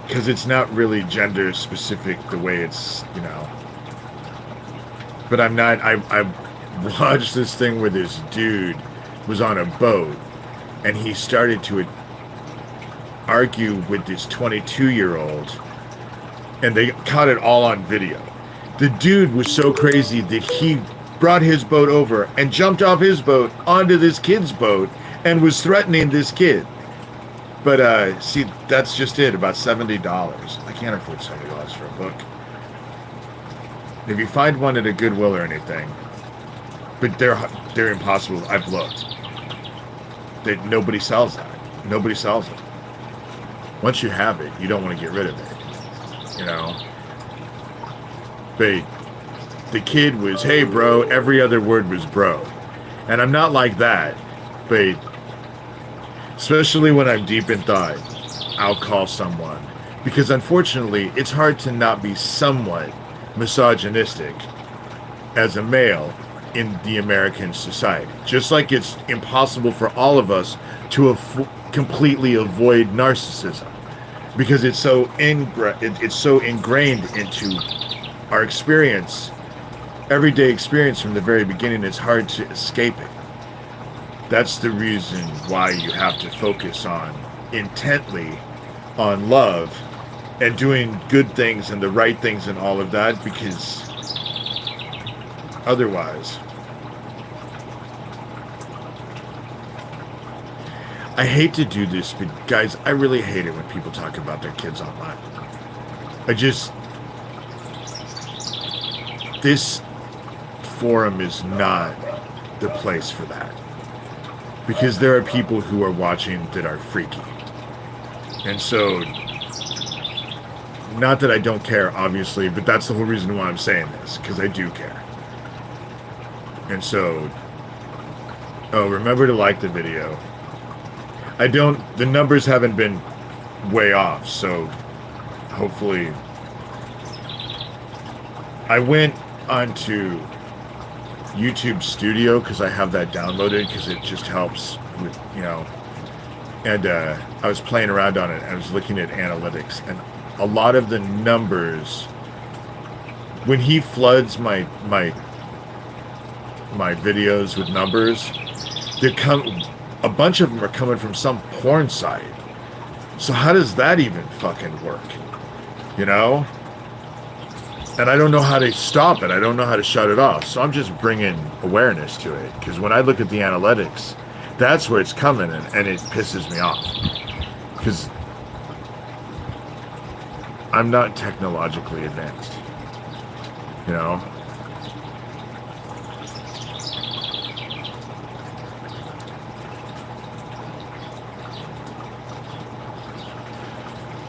because it's not really gender specific the way it's, you know. But I'm not, I watched this thing where this dude was on a boat and he started to argue with this 22-year-old, and they caught it all on video. The dude was so crazy that he brought his boat over and jumped off his boat onto this kid's boat and was threatening this kid. But see, that's just it, about $70. I can't afford $70 for a book. If you find one at a Goodwill or anything, but they're impossible. I've looked. Nobody sells that. Nobody sells it. Once you have it, you don't want to get rid of it. You know? But the kid was, hey bro, every other word was bro. And I'm not like that, but especially when I'm deep in thought, I'll call someone. Because unfortunately, it's hard to not be somewhat misogynistic as a male in the American society. Just like it's impossible for all of us to completely avoid narcissism, because it's so ingrained into our experience, everyday experience from the very beginning. It's hard to escape it. That's the reason why you have to focus intently on love and doing good things and the right things and all of that, because otherwise, I hate to do this, but guys, I really hate it when people talk about their kids online. This forum is not the place for that. Because there are people who are watching that are freaky. And so, not that I don't care, obviously, but that's the whole reason why I'm saying this, because I do care. And so, remember to like the video. The numbers haven't been way off, so hopefully. I went onto YouTube Studio because I have that downloaded, because it just helps with, you know, and I was playing around on it. I was looking at analytics, and a lot of the numbers, when he floods my videos with numbers, a bunch of them are coming from some porn site. So how does that even fucking work? You know? And I don't know how to stop it. I don't know how to shut it off. So I'm just bringing awareness to it. Because when I look at the analytics, that's where it's coming, and it pisses me off. Because I'm not technologically advanced. You know?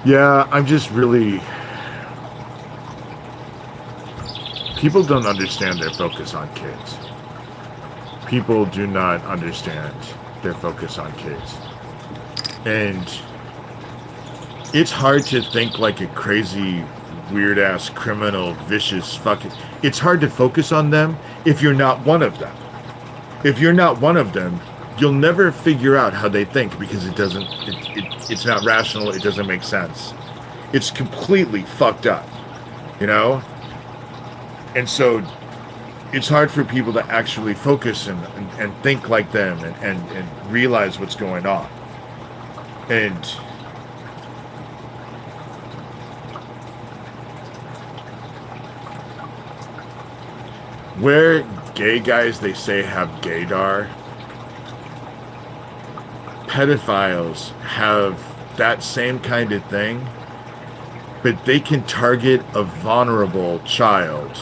Yeah, I'm just really... People don't understand their focus on kids. People do not understand their focus on kids. And it's hard to think like a crazy, weird-ass, criminal, vicious fucking... It's hard to focus on them if you're not one of them. If you're not one of them, you'll never figure out how they think, because it's not rational, it doesn't make sense. It's completely fucked up, you know? And so it's hard for people to actually focus and think like them and realize what's going on. And where gay guys, they say, have gaydar, pedophiles have that same kind of thing, but they can target a vulnerable child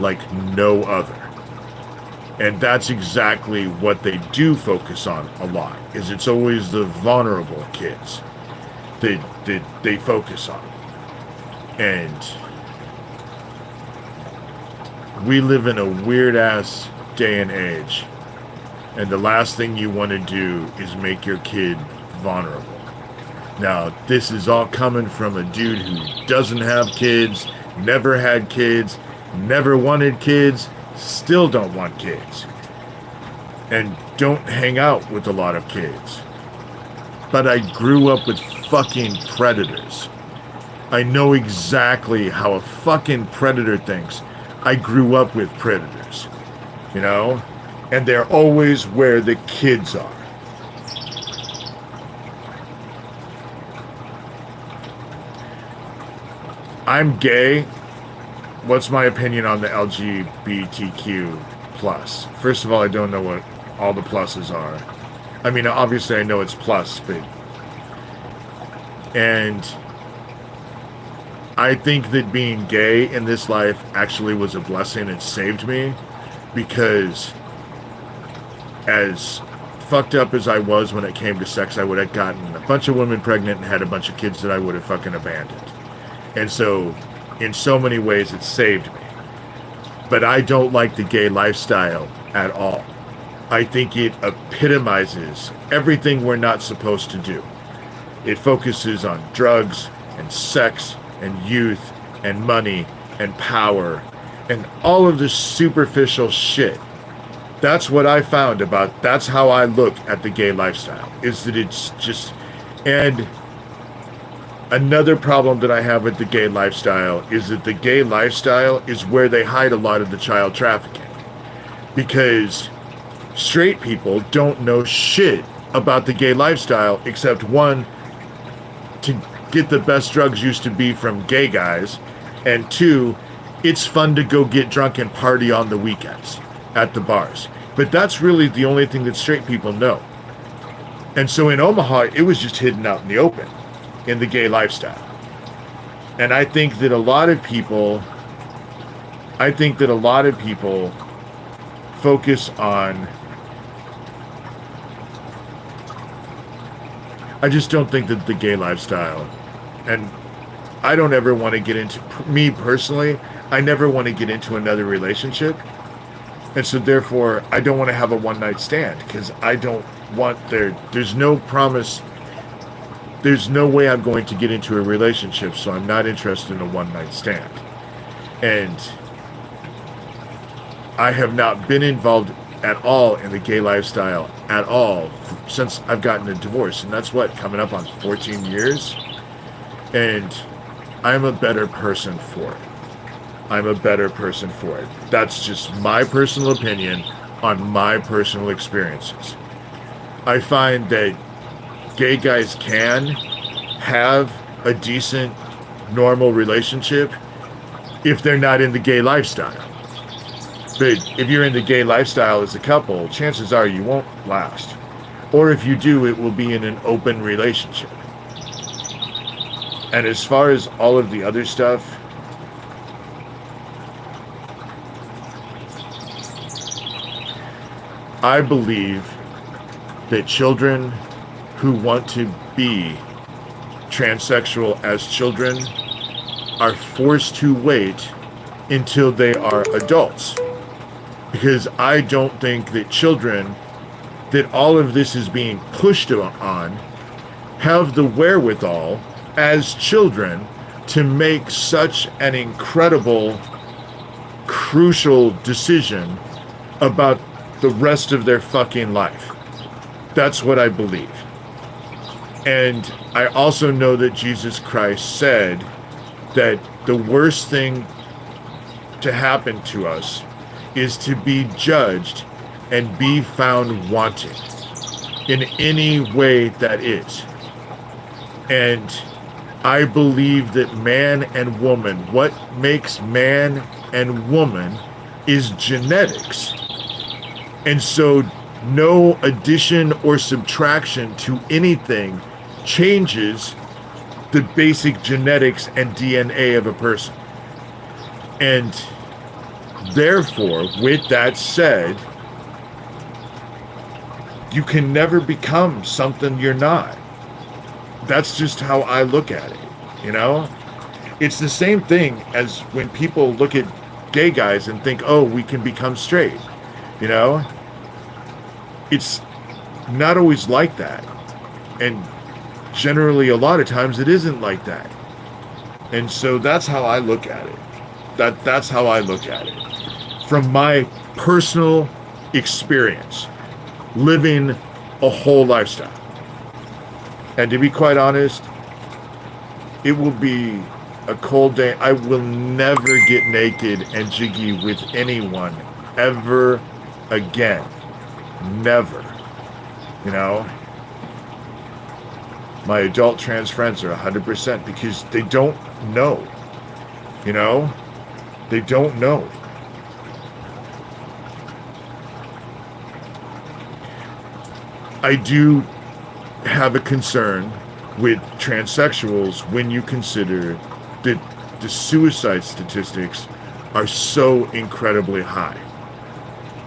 like no other. And that's exactly what they do focus on a lot, is it's always the vulnerable kids that they focus on. And we live in a weird-ass day and age, and the last thing you want to do is make your kid vulnerable. Now, this is all coming from a dude who doesn't have kids, never had kids, never wanted kids, still don't want kids. and don't hang out with a lot of kids. But I grew up with fucking predators. I know exactly how a fucking predator thinks. I grew up with predators, you know? And they're always where the kids are. I'm gay. What's my opinion on the LGBTQ plus? First of all, I don't know what all the pluses are. I mean, obviously I know it's plus, but... And I think that being gay in this life actually was a blessing. It saved me, because as fucked up as I was when it came to sex, I would have gotten a bunch of women pregnant and had a bunch of kids that I would have fucking abandoned. And so, in so many ways, it saved me. But I don't like the gay lifestyle at all. I think it epitomizes everything we're not supposed to do. It focuses on drugs and sex and youth and money and power and all of this superficial shit. That's what I found about, that's how I look at the gay lifestyle, is that it's just... And another problem that I have with the gay lifestyle is that the gay lifestyle is where they hide a lot of the child trafficking. Because straight people don't know shit about the gay lifestyle, except one, to get the best drugs used to be from gay guys, and two, it's fun to go get drunk and party on the weekends at the bars. But that's really the only thing that straight people know. And so in Omaha, it was just hidden out in the open, in the gay lifestyle. And I think that a lot of people focus on... I just don't think that the gay lifestyle, and I don't ever want to get into, me personally, I never want to get into another relationship. And so therefore, I don't want to have a one-night stand, because I don't want there's no promise, there's no way I'm going to get into a relationship, so I'm not interested in a one-night stand. And I have not been involved at all in the gay lifestyle at all since I've gotten a divorce, and that's what, coming up on 14 years, and I'm a better person for it. I'm a better person for it. That's just my personal opinion on my personal experiences. I find that gay guys can have a decent, normal relationship if they're not in the gay lifestyle. But if you're in the gay lifestyle as a couple, chances are you won't last. Or if you do, it will be in an open relationship. And as far as all of the other stuff, I believe that children who want to be transsexual as children are forced to wait until they are adults. Because I don't think that children, that all of this is being pushed on, have the wherewithal as children to make such an incredible, crucial decision about the rest of their fucking life. That's what I believe. And I also know that Jesus Christ said that the worst thing to happen to us is to be judged and be found wanting in any way that is. And I believe that man and woman, what makes man and woman is genetics. And so no addition or subtraction to anything changes the basic genetics and DNA of a person. And therefore, with that said, you can never become something you're not. That's just how I look at it, you know? It's the same thing as when people look at gay guys and think, oh, we can become straight, you know? It's not always like that. And generally, a lot of times, it isn't like that. And so that's how I look at it. That's how I look at it. From my personal experience. living a whole lifestyle. And to be quite honest, it will be a cold day. I will never get naked and jiggy with anyone ever again. Never. You know? My adult trans friends are 100% because they don't know. You know? They don't know. I do have a concern with transsexuals when you consider that the suicide statistics are so incredibly high.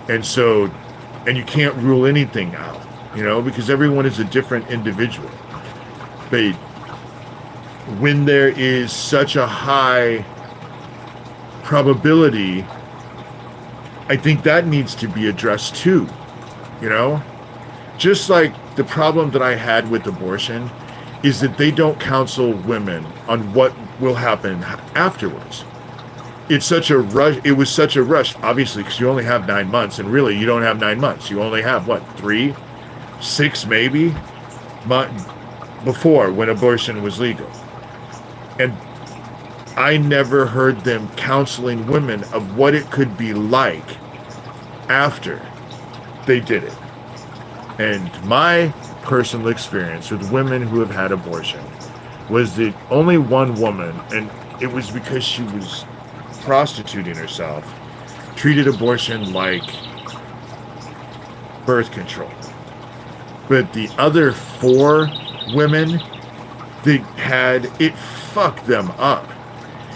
And you can't rule anything out, you know, because everyone is a different individual. But when there is such a high probability, I think that needs to be addressed too, you know? Just like the problem that I had with abortion is that they don't counsel women on what will happen afterwards. It's such a rush. It was such a rush, obviously, because you only have 9 months, and really, you don't have 9 months. You only have, what, 3, 6 maybe, before when abortion was legal. And I never heard them counseling women of what it could be like after they did it. And my personal experience with women who have had abortion was that only one woman, and it was because she was prostituting herself, treated abortion like birth control. But the other 4 women that had it, fucked them up.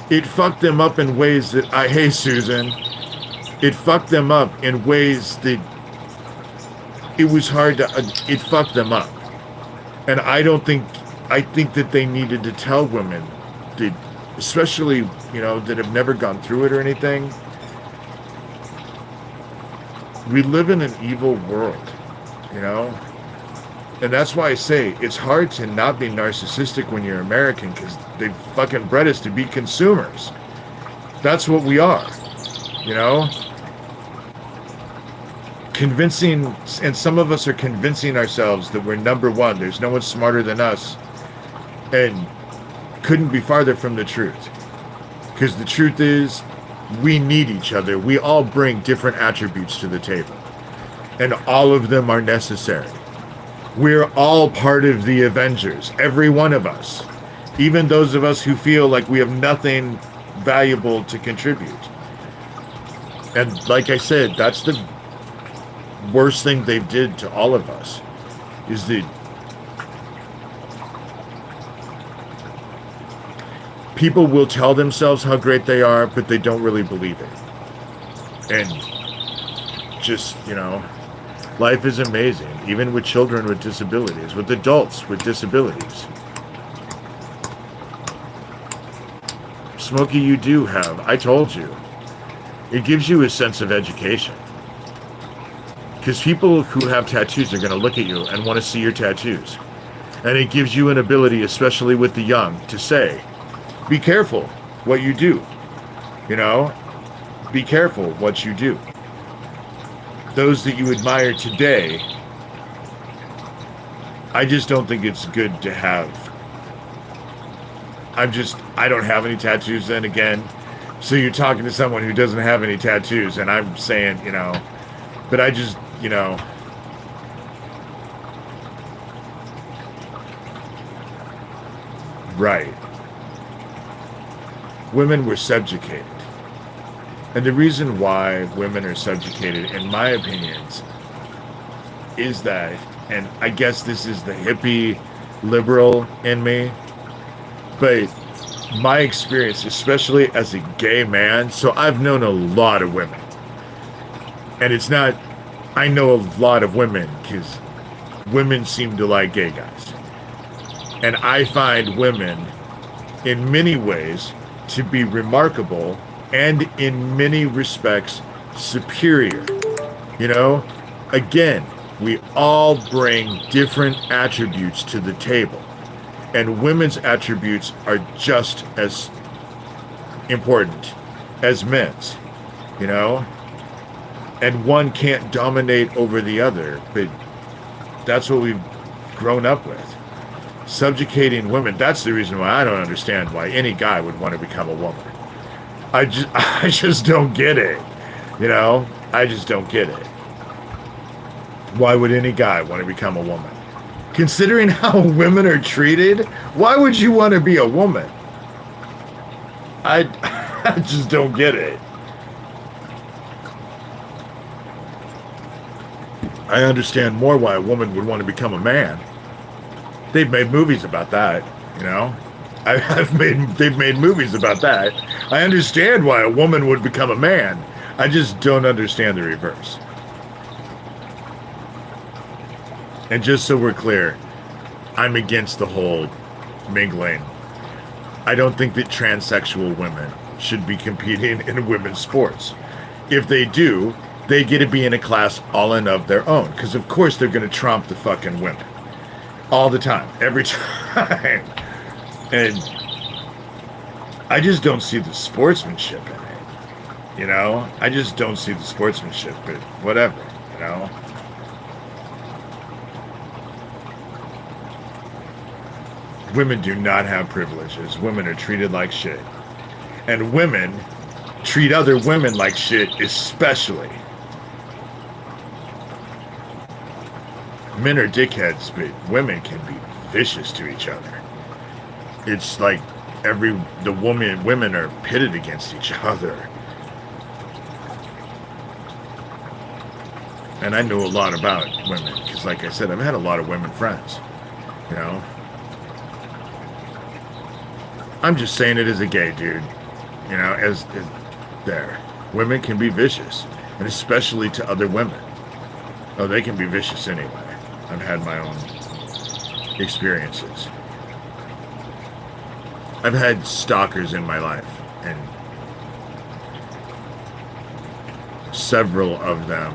It fucked them up in ways that hey Susan, it fucked them up in ways that it was hard to, it fucked them up. And I think that they needed to tell women that, especially, you know, that have never gone through it or anything, we live in an evil world, you know? And that's why I say it's hard to not be narcissistic when you're American, because they fucking bred us to be consumers. That's what we are, you know? Convincing, and some of us are convincing ourselves that we're number one. There's no one smarter than us. And couldn't be farther from the truth. Because the truth is, we need each other. We all bring different attributes to the table. And all of them are necessary. We're all part of the Avengers. Every one of us. Even those of us who feel like we have nothing valuable to contribute. And like I said, that's the worst thing they did to all of us. Is that people will tell themselves how great they are, but they don't really believe it. And just, you know, life is amazing, even with children with disabilities, with adults with disabilities. Smokey, you do have, I told you, it gives you a sense of education. Because people who have tattoos are going to look at you and want to see your tattoos. And it gives you an ability, especially with the young, to say, be careful what you do. You know? Be careful what you do. Those that you admire today, I just don't think it's good to have. I don't have any tattoos then again. So you're talking to someone who doesn't have any tattoos, and I'm saying, you know, but I just, you know, right. Women were subjugated. And the reason why women are subjugated, in my opinions, is that, and I guess this is the hippie liberal in me, but my experience, especially as a gay man, so I've known a lot of women. And it's not, I know a lot of women because women seem to like gay guys. And I find women, in many ways, to be remarkable and in many respects superior. You know, again, we all bring different attributes to the table. And women's attributes are just as important as men's, you know? and one can't dominate over the other. But that's what we've grown up with. Subjugating women. That's the reason why I don't understand why any guy would want to become a woman. I just don't get it. You know? I just don't get it. Why would any guy want to become a woman? Considering how women are treated, why would you want to be a woman? I just don't get it. I understand more why a woman would want to become a man. They've made movies about that, you know? They've made movies about that. I understand why a woman would become a man. I just don't understand the reverse. And just so we're clear, I'm against the whole mingling. I don't think that transsexual women should be competing in women's sports. If they do, they get to be in a class all in of their own. Because of course they're going to trump the fucking women. All the time. Every time. And I just don't see the sportsmanship in it. You know? I just don't see the sportsmanship. But whatever. You know? Women do not have privileges. Women are treated like shit. And women treat other women like shit, especially. Men are dickheads, but women can be vicious to each other. It's like women are pitted against each other. And I know a lot about women, because like I said, I've had a lot of women friends, you know? I'm just saying it as a gay dude, you know, as there. Women can be vicious, and especially to other women. Oh, they can be vicious anyway. I've had my own experiences. I've had stalkers in my life, and several of them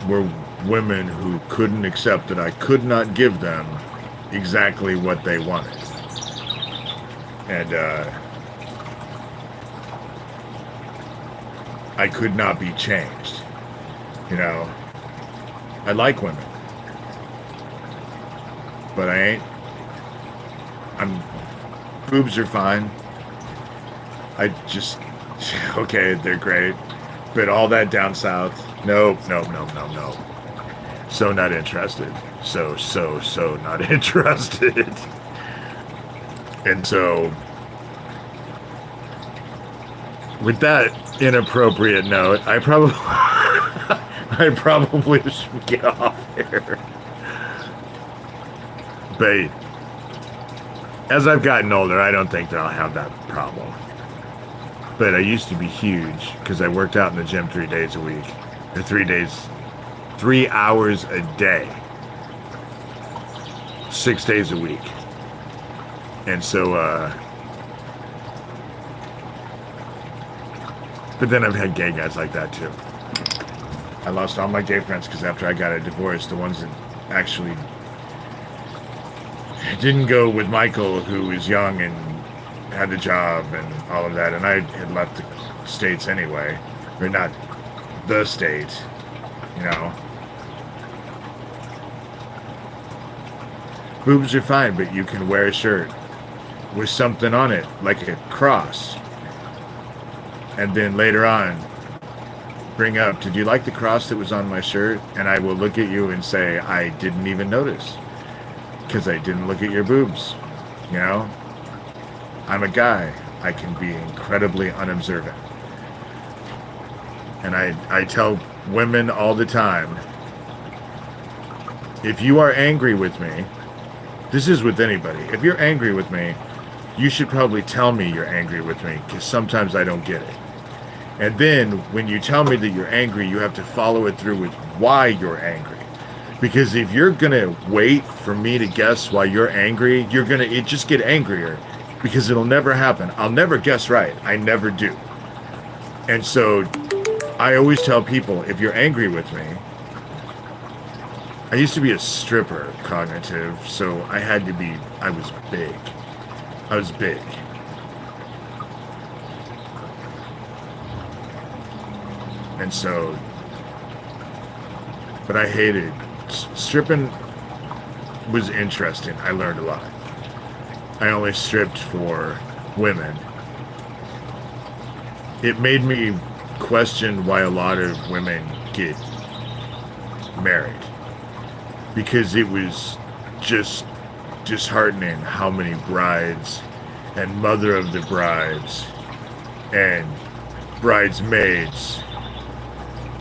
were women who couldn't accept that I could not give them exactly what they wanted. And I could not be changed. You know, I like women, but I ain't. Boobs are fine. I just, okay, they're great, but all that down south, no. So not interested. So not interested. And so, with that inappropriate note, I probably should get off here. But as I've gotten older, I don't think that I'll have that problem. But I used to be huge because I worked out in the gym 3 days a week. Or 3 hours a day. 6 days a week. And so, but then I've had gay guys like that too. I lost all my gay friends because after I got a divorce, the ones that actually didn't go with Michael, who was young and had a job and all of that, and I had left the States anyway, or not the state, you know. Boobs are fine, but you can wear a shirt with something on it, like a cross. And then later on, bring up, did you like the cross that was on my shirt? And I will look at you and say, I didn't even notice. Because I didn't look at your boobs. You know? I'm a guy. I can be incredibly unobservant. And I tell women all the time, if you are angry with me, this is with anybody, if you're angry with me, you should probably tell me you're angry with me, because sometimes I don't get it. And then, when you tell me that you're angry, you have to follow it through with why you're angry. Because if you're going to wait for me to guess why you're angry, you're going to just get angrier. Because it'll never happen. I'll never guess right. I never do. And so, I always tell people, if you're angry with me, I used to be a stripper, cognitive, so I was big. I was big. And so, but I hated stripping. Was interesting. I learned a lot. I only stripped for women. It made me question why a lot of women get married, because it was just disheartening how many brides and mother of the brides and bridesmaids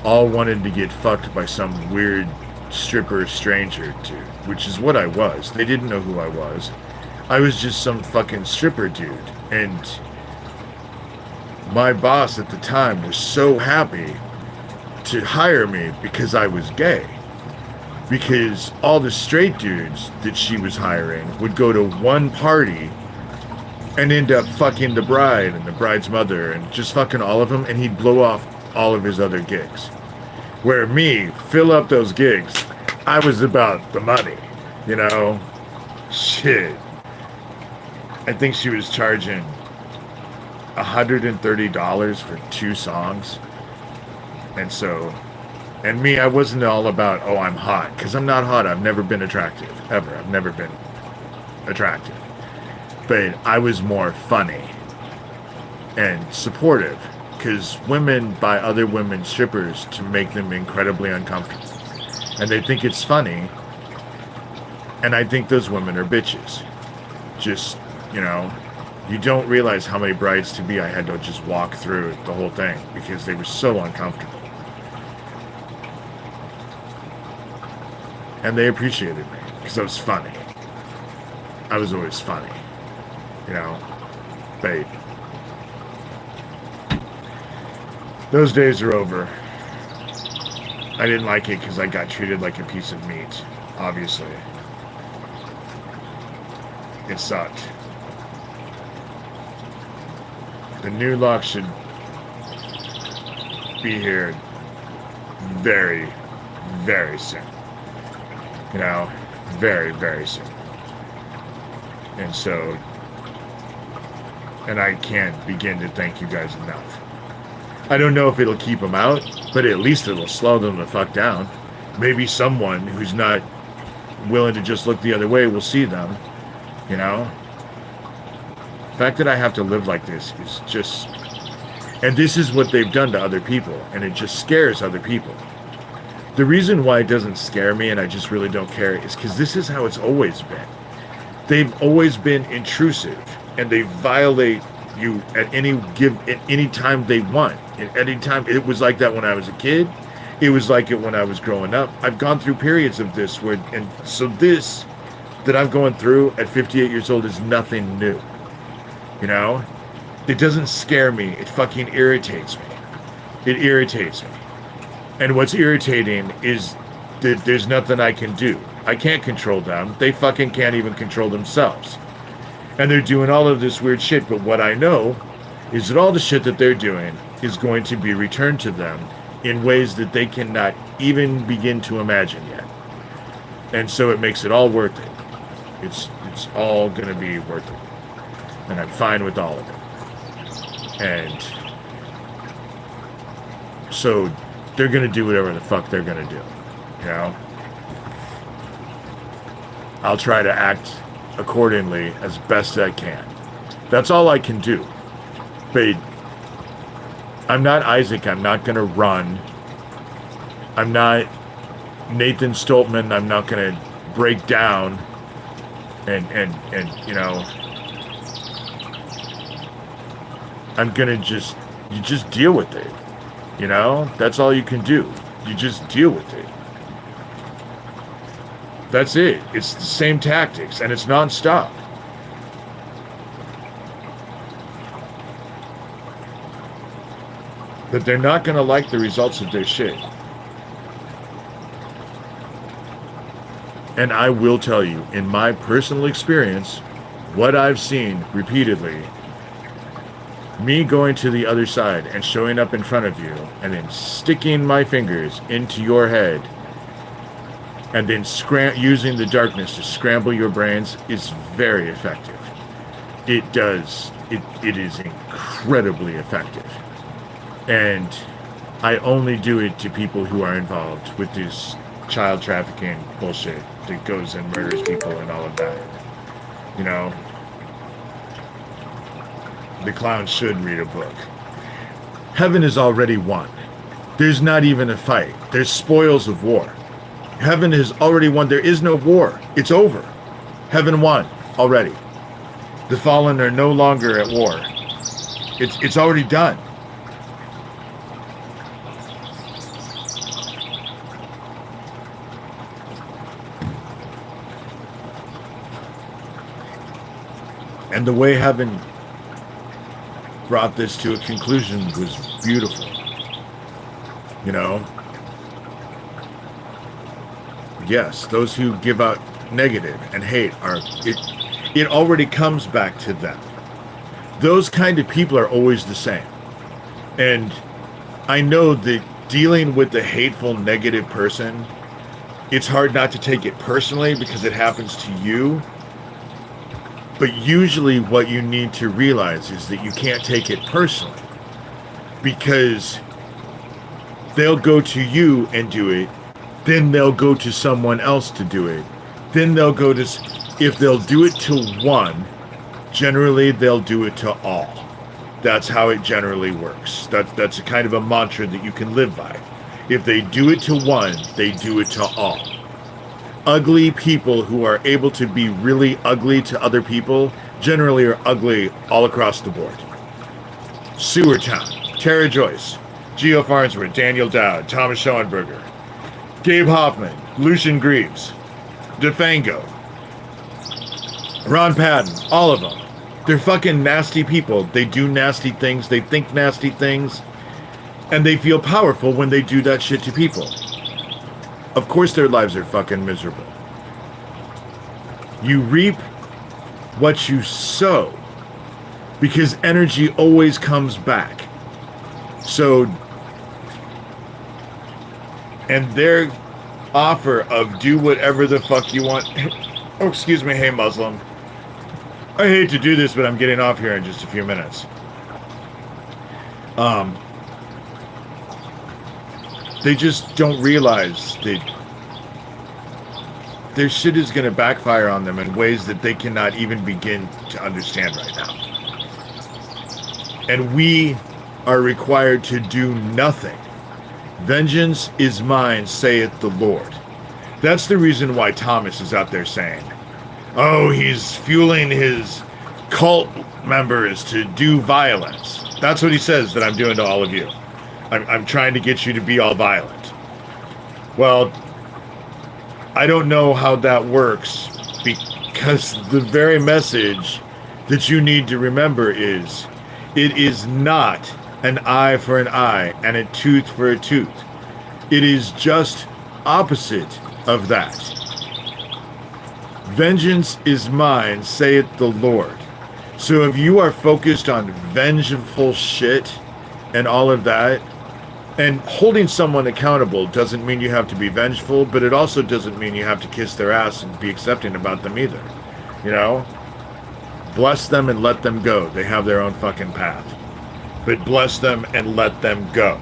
all wanted to get fucked by some weird stripper stranger dude, which is what I was. They didn't know who I was. I was just some fucking stripper dude. And my boss at the time was so happy to hire me because I was gay. Because all the straight dudes that she was hiring would go to one party and end up fucking the bride and the bride's mother and just fucking all of them, and he'd blow off all of his other gigs. Where me, fill up those gigs, I was about the money, you know? Shit. I think she was charging $130 for 2 songs. And so, and me, I wasn't all about, oh, I'm hot. Because I'm not hot. I've never been attractive. Ever. I've never been attractive. But I was more funny and supportive. Because women buy other women strippers to make them incredibly uncomfortable. And they think it's funny. And I think those women are bitches. Just, you know, you don't realize how many brides-to-be I had to just walk through the whole thing. Because they were so uncomfortable. And they appreciated me. Because I was funny. I was always funny. You know? But those days are over. I didn't like it because I got treated like a piece of meat, obviously. It sucked. The new lock should be here very, very soon. You know, very, very soon. And so, and I can't begin to thank you guys enough. I don't know if it'll keep them out, but at least it'll slow them the fuck down. Maybe someone who's not willing to just look the other way will see them, you know? The fact that I have to live like this is just... And this is what they've done to other people, and it just scares other people. The reason why it doesn't scare me and I just really don't care is because this is how it's always been. They've always been intrusive, and they violate you at any time they want. At any time. It was like that when I was a kid. It was like it when I was growing up. I've gone through periods of this where, and so this that I'm going through at 58 years old is nothing new. You know? It doesn't scare me. It fucking irritates me. It irritates me. And what's irritating is that there's nothing I can do. I can't control them. They fucking can't even control themselves. And they're doing all of this weird shit, but what I know is that all the shit that they're doing is going to be returned to them in ways that they cannot even begin to imagine yet. And so it makes it all worth it. It's all going to be worth it. And I'm fine with all of it. And so they're going to do whatever the fuck they're going to do. You know? I'll try to act accordingly as best I can. That's all I can do. But I'm not Isaac. I'm not going to run. I'm not Nathan Stoltman. I'm not going to break down and you know, I'm going to you just deal with it. You know, that's all you can do. You just deal with it. That's it. It's the same tactics, and it's non-stop. But they're not going to like the results of their shit. And I will tell you, in my personal experience, what I've seen repeatedly, me going to the other side and showing up in front of you, and then sticking my fingers into your head, and then using the darkness to scramble your brains is very effective. It does. It is incredibly effective. And I only do it to people who are involved with this child trafficking bullshit that goes and murders people and all of that. You know, the clown should read a book. Heaven is already won. There's not even a fight. There's spoils of war. Heaven has already won. There is no war. It's over. Heaven won already. The fallen are no longer at war. It's already done. And the way heaven brought this to a conclusion was beautiful. You know? Yes, those who give out negative and hate it already comes back to them. Those kind of people are always the same. And I know that dealing with the hateful, negative person, it's hard not to take it personally because it happens to you. But usually what you need to realize is that you can't take it personally, because they'll go to you and do it, then they'll go to someone else to do it, then they'll go to, if they'll do it to one, generally they'll do it to all. That's how it generally works. That's a kind of a mantra that you can live by. If they do it to one, they do it to all. Ugly people who are able to be really ugly to other people generally are ugly all across the board. Sewer Town, Tara Joyce, Geo Farnsworth, Daniel Dowd, Thomas Schoenberger, Gabe Hoffman, Lucian Greaves, DeFango, Ron Patton, all of them. They're fucking nasty people. They do nasty things, they think nasty things, and they feel powerful when they do that shit to people. Of course their lives are fucking miserable. You reap what you sow, because energy always comes back. So, and their offer of do whatever the fuck you want. Oh, excuse me, hey Muslim. I hate to do this, but I'm getting off here in just a few minutes. They just don't realize that their shit is going to backfire on them in ways that they cannot even begin to understand right now. And we are required to do nothing. Vengeance is mine, saith the Lord. That's the reason why Thomas is out there saying, oh, he's fueling his cult members to do violence. That's what he says that I'm doing to all of you. I'm trying to get you to be all violent. Well, I don't know how that works, because the very message that you need to remember is, it is not an eye for an eye and a tooth for a tooth. It is just opposite of that. Vengeance is mine, saith the Lord. So if you are focused on vengeful shit and all of that, and holding someone accountable doesn't mean you have to be vengeful, but it also doesn't mean you have to kiss their ass and be accepting about them either. You know? Bless them and let them go. They have their own fucking path. But bless them and let them go.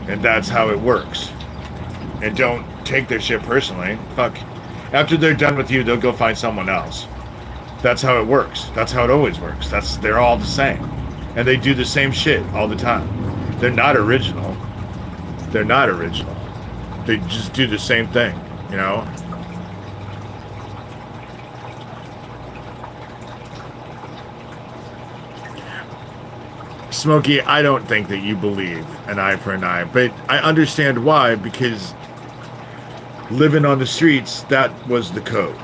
And that's how it works. And don't take their shit personally. Fuck. After they're done with you, they'll go find someone else. That's how it works. That's how it always works. They're all the same. And they do the same shit all the time. They're not original. They're not original. They just do the same thing, you know? Smokey, I don't think that you believe an eye for an eye, but I understand why, because living on the streets, that was the code.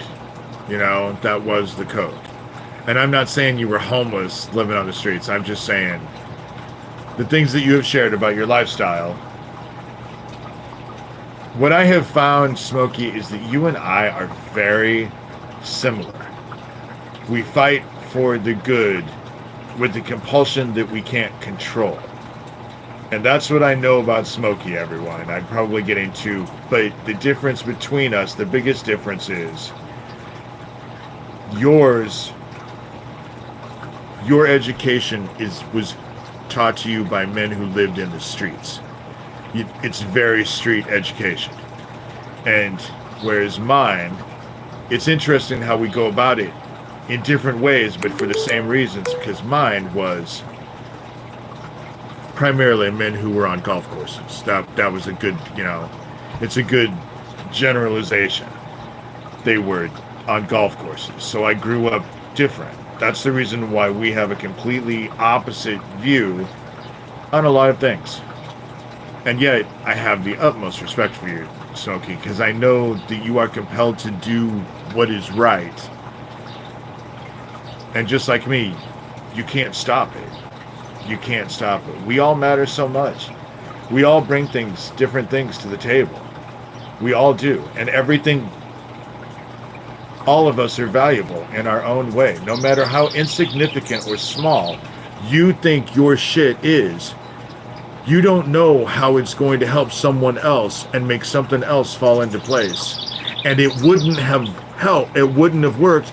You know, that was the code. And I'm not saying you were homeless living on the streets. I'm just saying the things that you have shared about your lifestyle. What I have found, Smokey, is that you and I are very similar. We fight for the good with the compulsion that we can't control. And that's what I know about Smokey, everyone. I'm probably getting too, but the difference between us, the biggest difference is your education was taught to you by men who lived in the streets. It's very street education. And whereas mine, it's interesting how we go about it in different ways, but for the same reasons, because mine was primarily men who were on golf courses. That was a good, it's a good generalization. They were on golf courses. So I grew up different. That's the reason why we have a completely opposite view on a lot of things. And yet, I have the utmost respect for you, Smokey, because I know that you are compelled to do what is right. And just like me, you can't stop it. You can't stop it. We all matter so much. We all bring different things to the table. We all do. And everything, all of us are valuable in our own way. No matter how insignificant or small you think your shit is, you don't know how it's going to help someone else and make something else fall into place. And it wouldn't have helped, it wouldn't have worked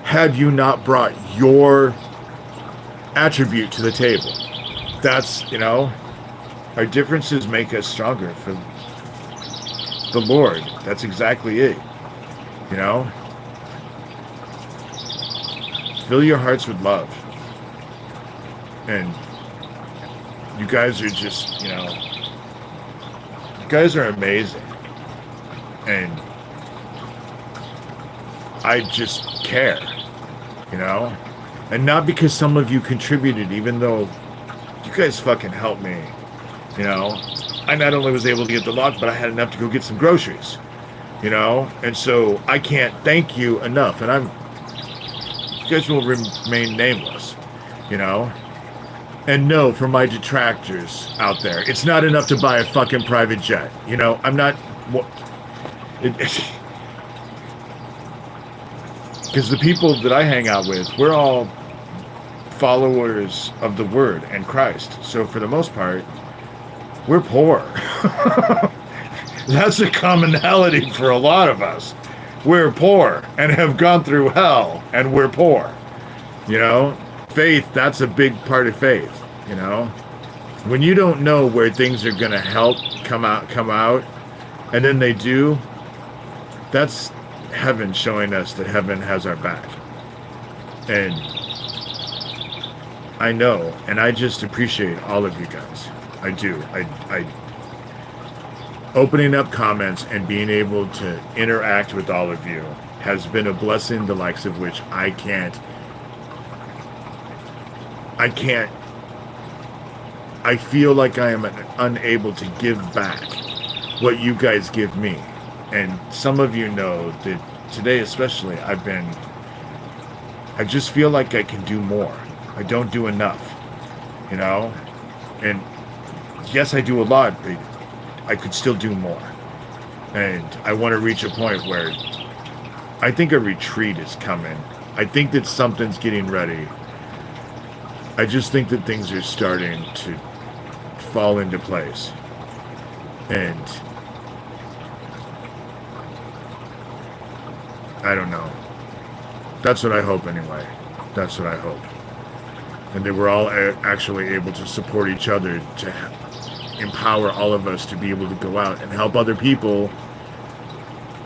had you not brought your attribute to the table. That's, our differences make us stronger for the Lord. That's exactly it. Fill your hearts with love. And you guys are just, you guys are amazing. And I just care, And not because some of you contributed, even though you guys fucking helped me, I not only was able to get the lock, but I had enough to go get some groceries, And so I can't thank you enough. And you guys will remain nameless, And no, for my detractors out there, it's not enough to buy a fucking private jet. I'm not... Because the people that I hang out with, we're all followers of the Word and Christ. So for the most part, we're poor. That's a commonality for a lot of us. We're poor and have gone through hell, and we're poor. Faith, that's a big part of faith, When you don't know where things are going to help come out, and then they do, that's heaven showing us that heaven has our back. And I know, and I just appreciate all of you guys. I do. I opening up comments and being able to interact with all of you has been a blessing, the likes of which I feel like I am unable to give back what you guys give me. And some of you know that today especially, I just feel like I can do more. I don't do enough, And yes, I do a lot, but I could still do more. And I want to reach a point where I think a retreat is coming. I think that something's getting ready. I just think that things are starting to fall into place. And I don't know. That's what I hope anyway. That's what I hope. And that we're all actually able to support each other, to empower all of us to be able to go out and help other people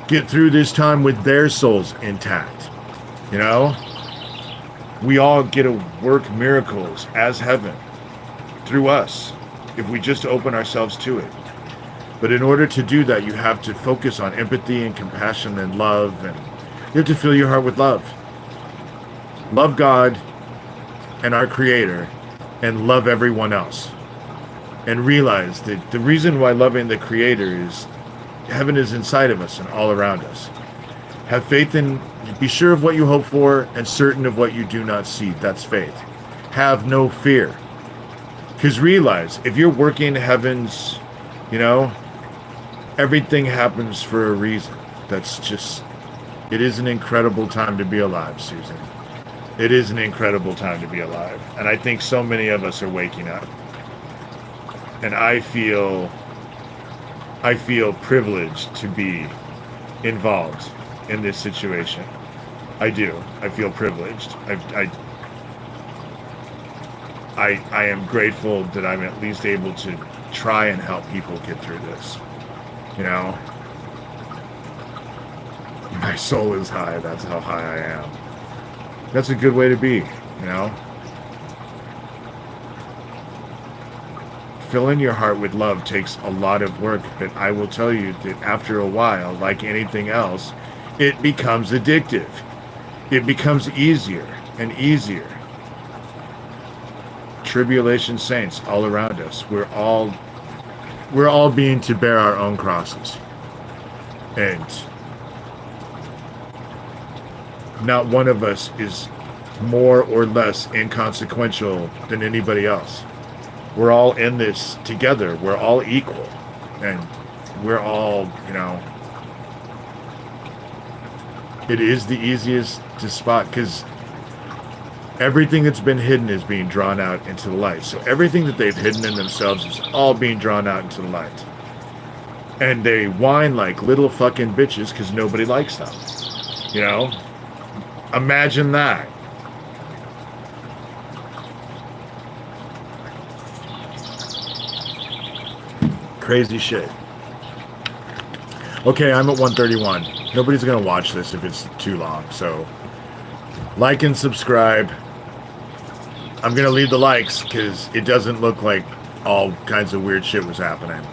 get through this time with their souls intact. We all get to work miracles as heaven through us if we just open ourselves to it. But in order to do that, you have to focus on empathy and compassion and love, and you have to fill your heart with love. Love God and our Creator, and love everyone else. And realize that the reason why loving the Creator is heaven is inside of us and all around us. Have faith in, be sure of what you hope for and certain of what you do not see. That's faith. Have no fear. Because realize, if you're working heavens, everything happens for a reason. It is an incredible time to be alive, Susan. It is an incredible time to be alive. And I think so many of us are waking up. And I feel privileged to be involved in this situation. I do. I feel privileged. I am grateful that I'm at least able to try and help people get through this. You know? My soul is high. That's how high I am. That's a good way to be, you know? Filling your heart with love takes a lot of work, but I will tell you that after a while, like anything else, it becomes addictive. It becomes easier and easier. Tribulation saints all around us. We're all being to bear our own crosses. And not one of us is more or less inconsequential than anybody else. We're all in this together. We're all equal. And we're all, you know, it is the easiest to spot because everything that's been hidden is being drawn out into the light. So everything that they've hidden in themselves is all being drawn out into the light. And they whine like little fucking bitches because nobody likes them. You know? Imagine that. Crazy shit. Okay, I'm at 131. Nobody's gonna watch this if it's too long, so like and subscribe. I'm gonna leave the likes because it doesn't look like all kinds of weird shit was happening.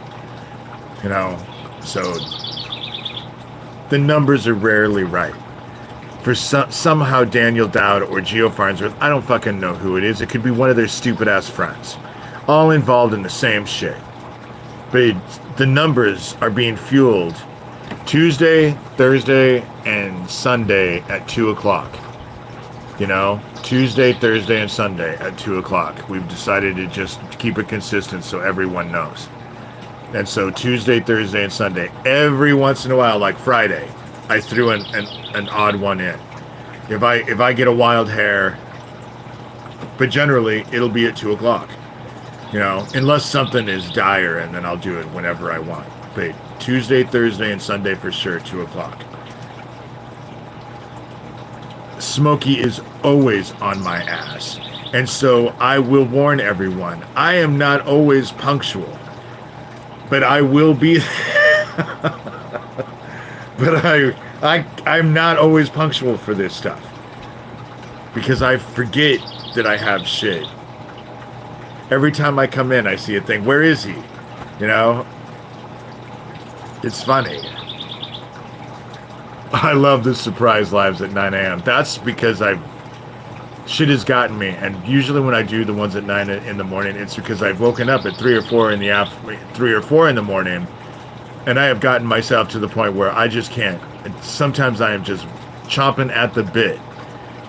You know, so the numbers are rarely right. For somehow Daniel Dowd or Geo Farnsworth, I don't fucking know who it is. It could be one of their stupid ass friends, all involved in the same shit. But the numbers are being fueled Tuesday, Thursday, and Sunday at 2 o'clock. You know, Tuesday, Thursday, and Sunday at 2 o'clock. We've decided to just keep it consistent so everyone knows. And so Tuesday, Thursday, and Sunday, every once in a while, like Friday, I threw an odd one in. If I get a wild hair, but generally it'll be at 2 o'clock. You know, unless something is dire, and then I'll do it whenever I want. But Tuesday, Thursday, and Sunday for sure, 2 o'clock. Smokey is always on my ass. And so I will warn everyone, I am not always punctual. But I will be... But I'm not always punctual for this stuff. Because I forget that I have shit. Every time I come in, I see a thing. Where is he? You know? It's funny. I love the surprise lives at 9 a.m. That's because shit has gotten me. And usually when I do the ones at 9 in the morning, it's because I've woken up at 3 or 4 in the morning. And I have gotten myself to the point where I just can't. Sometimes I am just chomping at the bit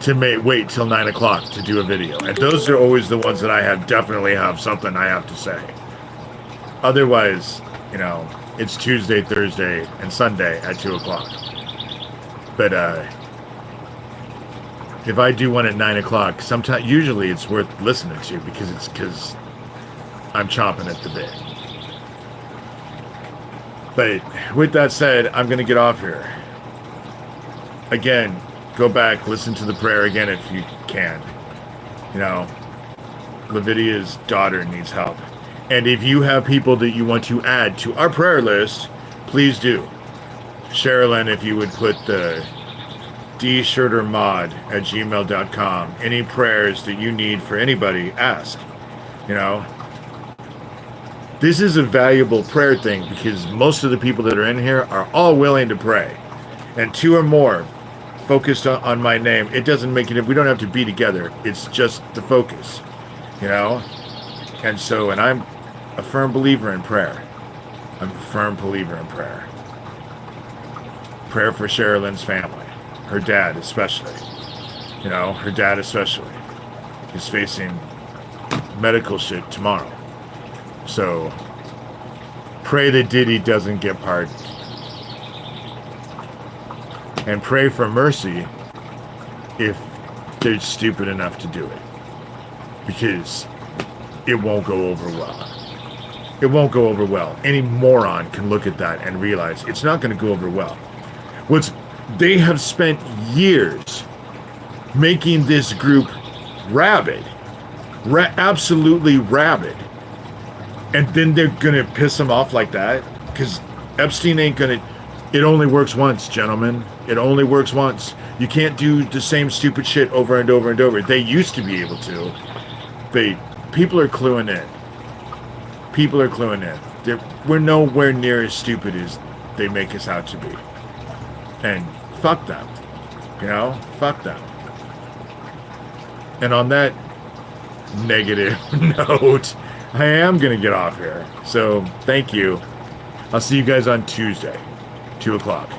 to wait till 9 o'clock to do a video. And those are always the ones that definitely have something I have to say. Otherwise, you know, it's Tuesday, Thursday, and Sunday at 2 o'clock. But if I do one at 9 o'clock, usually it's worth listening to because I'm chomping at the bit. But with that said, I'm going to get off here. Again, go back, listen to the prayer again if you can. You know, Lavidia's daughter needs help. And if you have people that you want to add to our prayer list, please do. Sherilyn, if you would put the dshurtermod@gmail.com. Any prayers that you need for anybody, ask. You know, this is a valuable prayer thing because most of the people that are in here are all willing to pray. And 2 or more focused on my name, it doesn't make it, we don't have to be together. It's just the focus, you know? And so, and I'm a firm believer in prayer. I'm a firm believer in prayer. Prayer for Sherilyn's family. Her dad especially. You know, her dad especially is facing medical shit tomorrow. So, pray that Diddy doesn't get pardoned. And pray for mercy if they're stupid enough to do it. Because it won't go over well. It won't go over well. Any moron can look at that and realize it's not going to go over well. They have spent years making this group rabid. Absolutely rabid. And then they're gonna piss him off like that? Because Epstein ain't gonna... It only works once, gentlemen. It only works once. You can't do the same stupid shit over and over and over. They used to be able to. People are cluing in. People are cluing in. We're nowhere near as stupid as they make us out to be. And fuck them. You know? Fuck them. And on that negative note, I am going to get off here. So, thank you. I'll see you guys on Tuesday, 2 o'clock.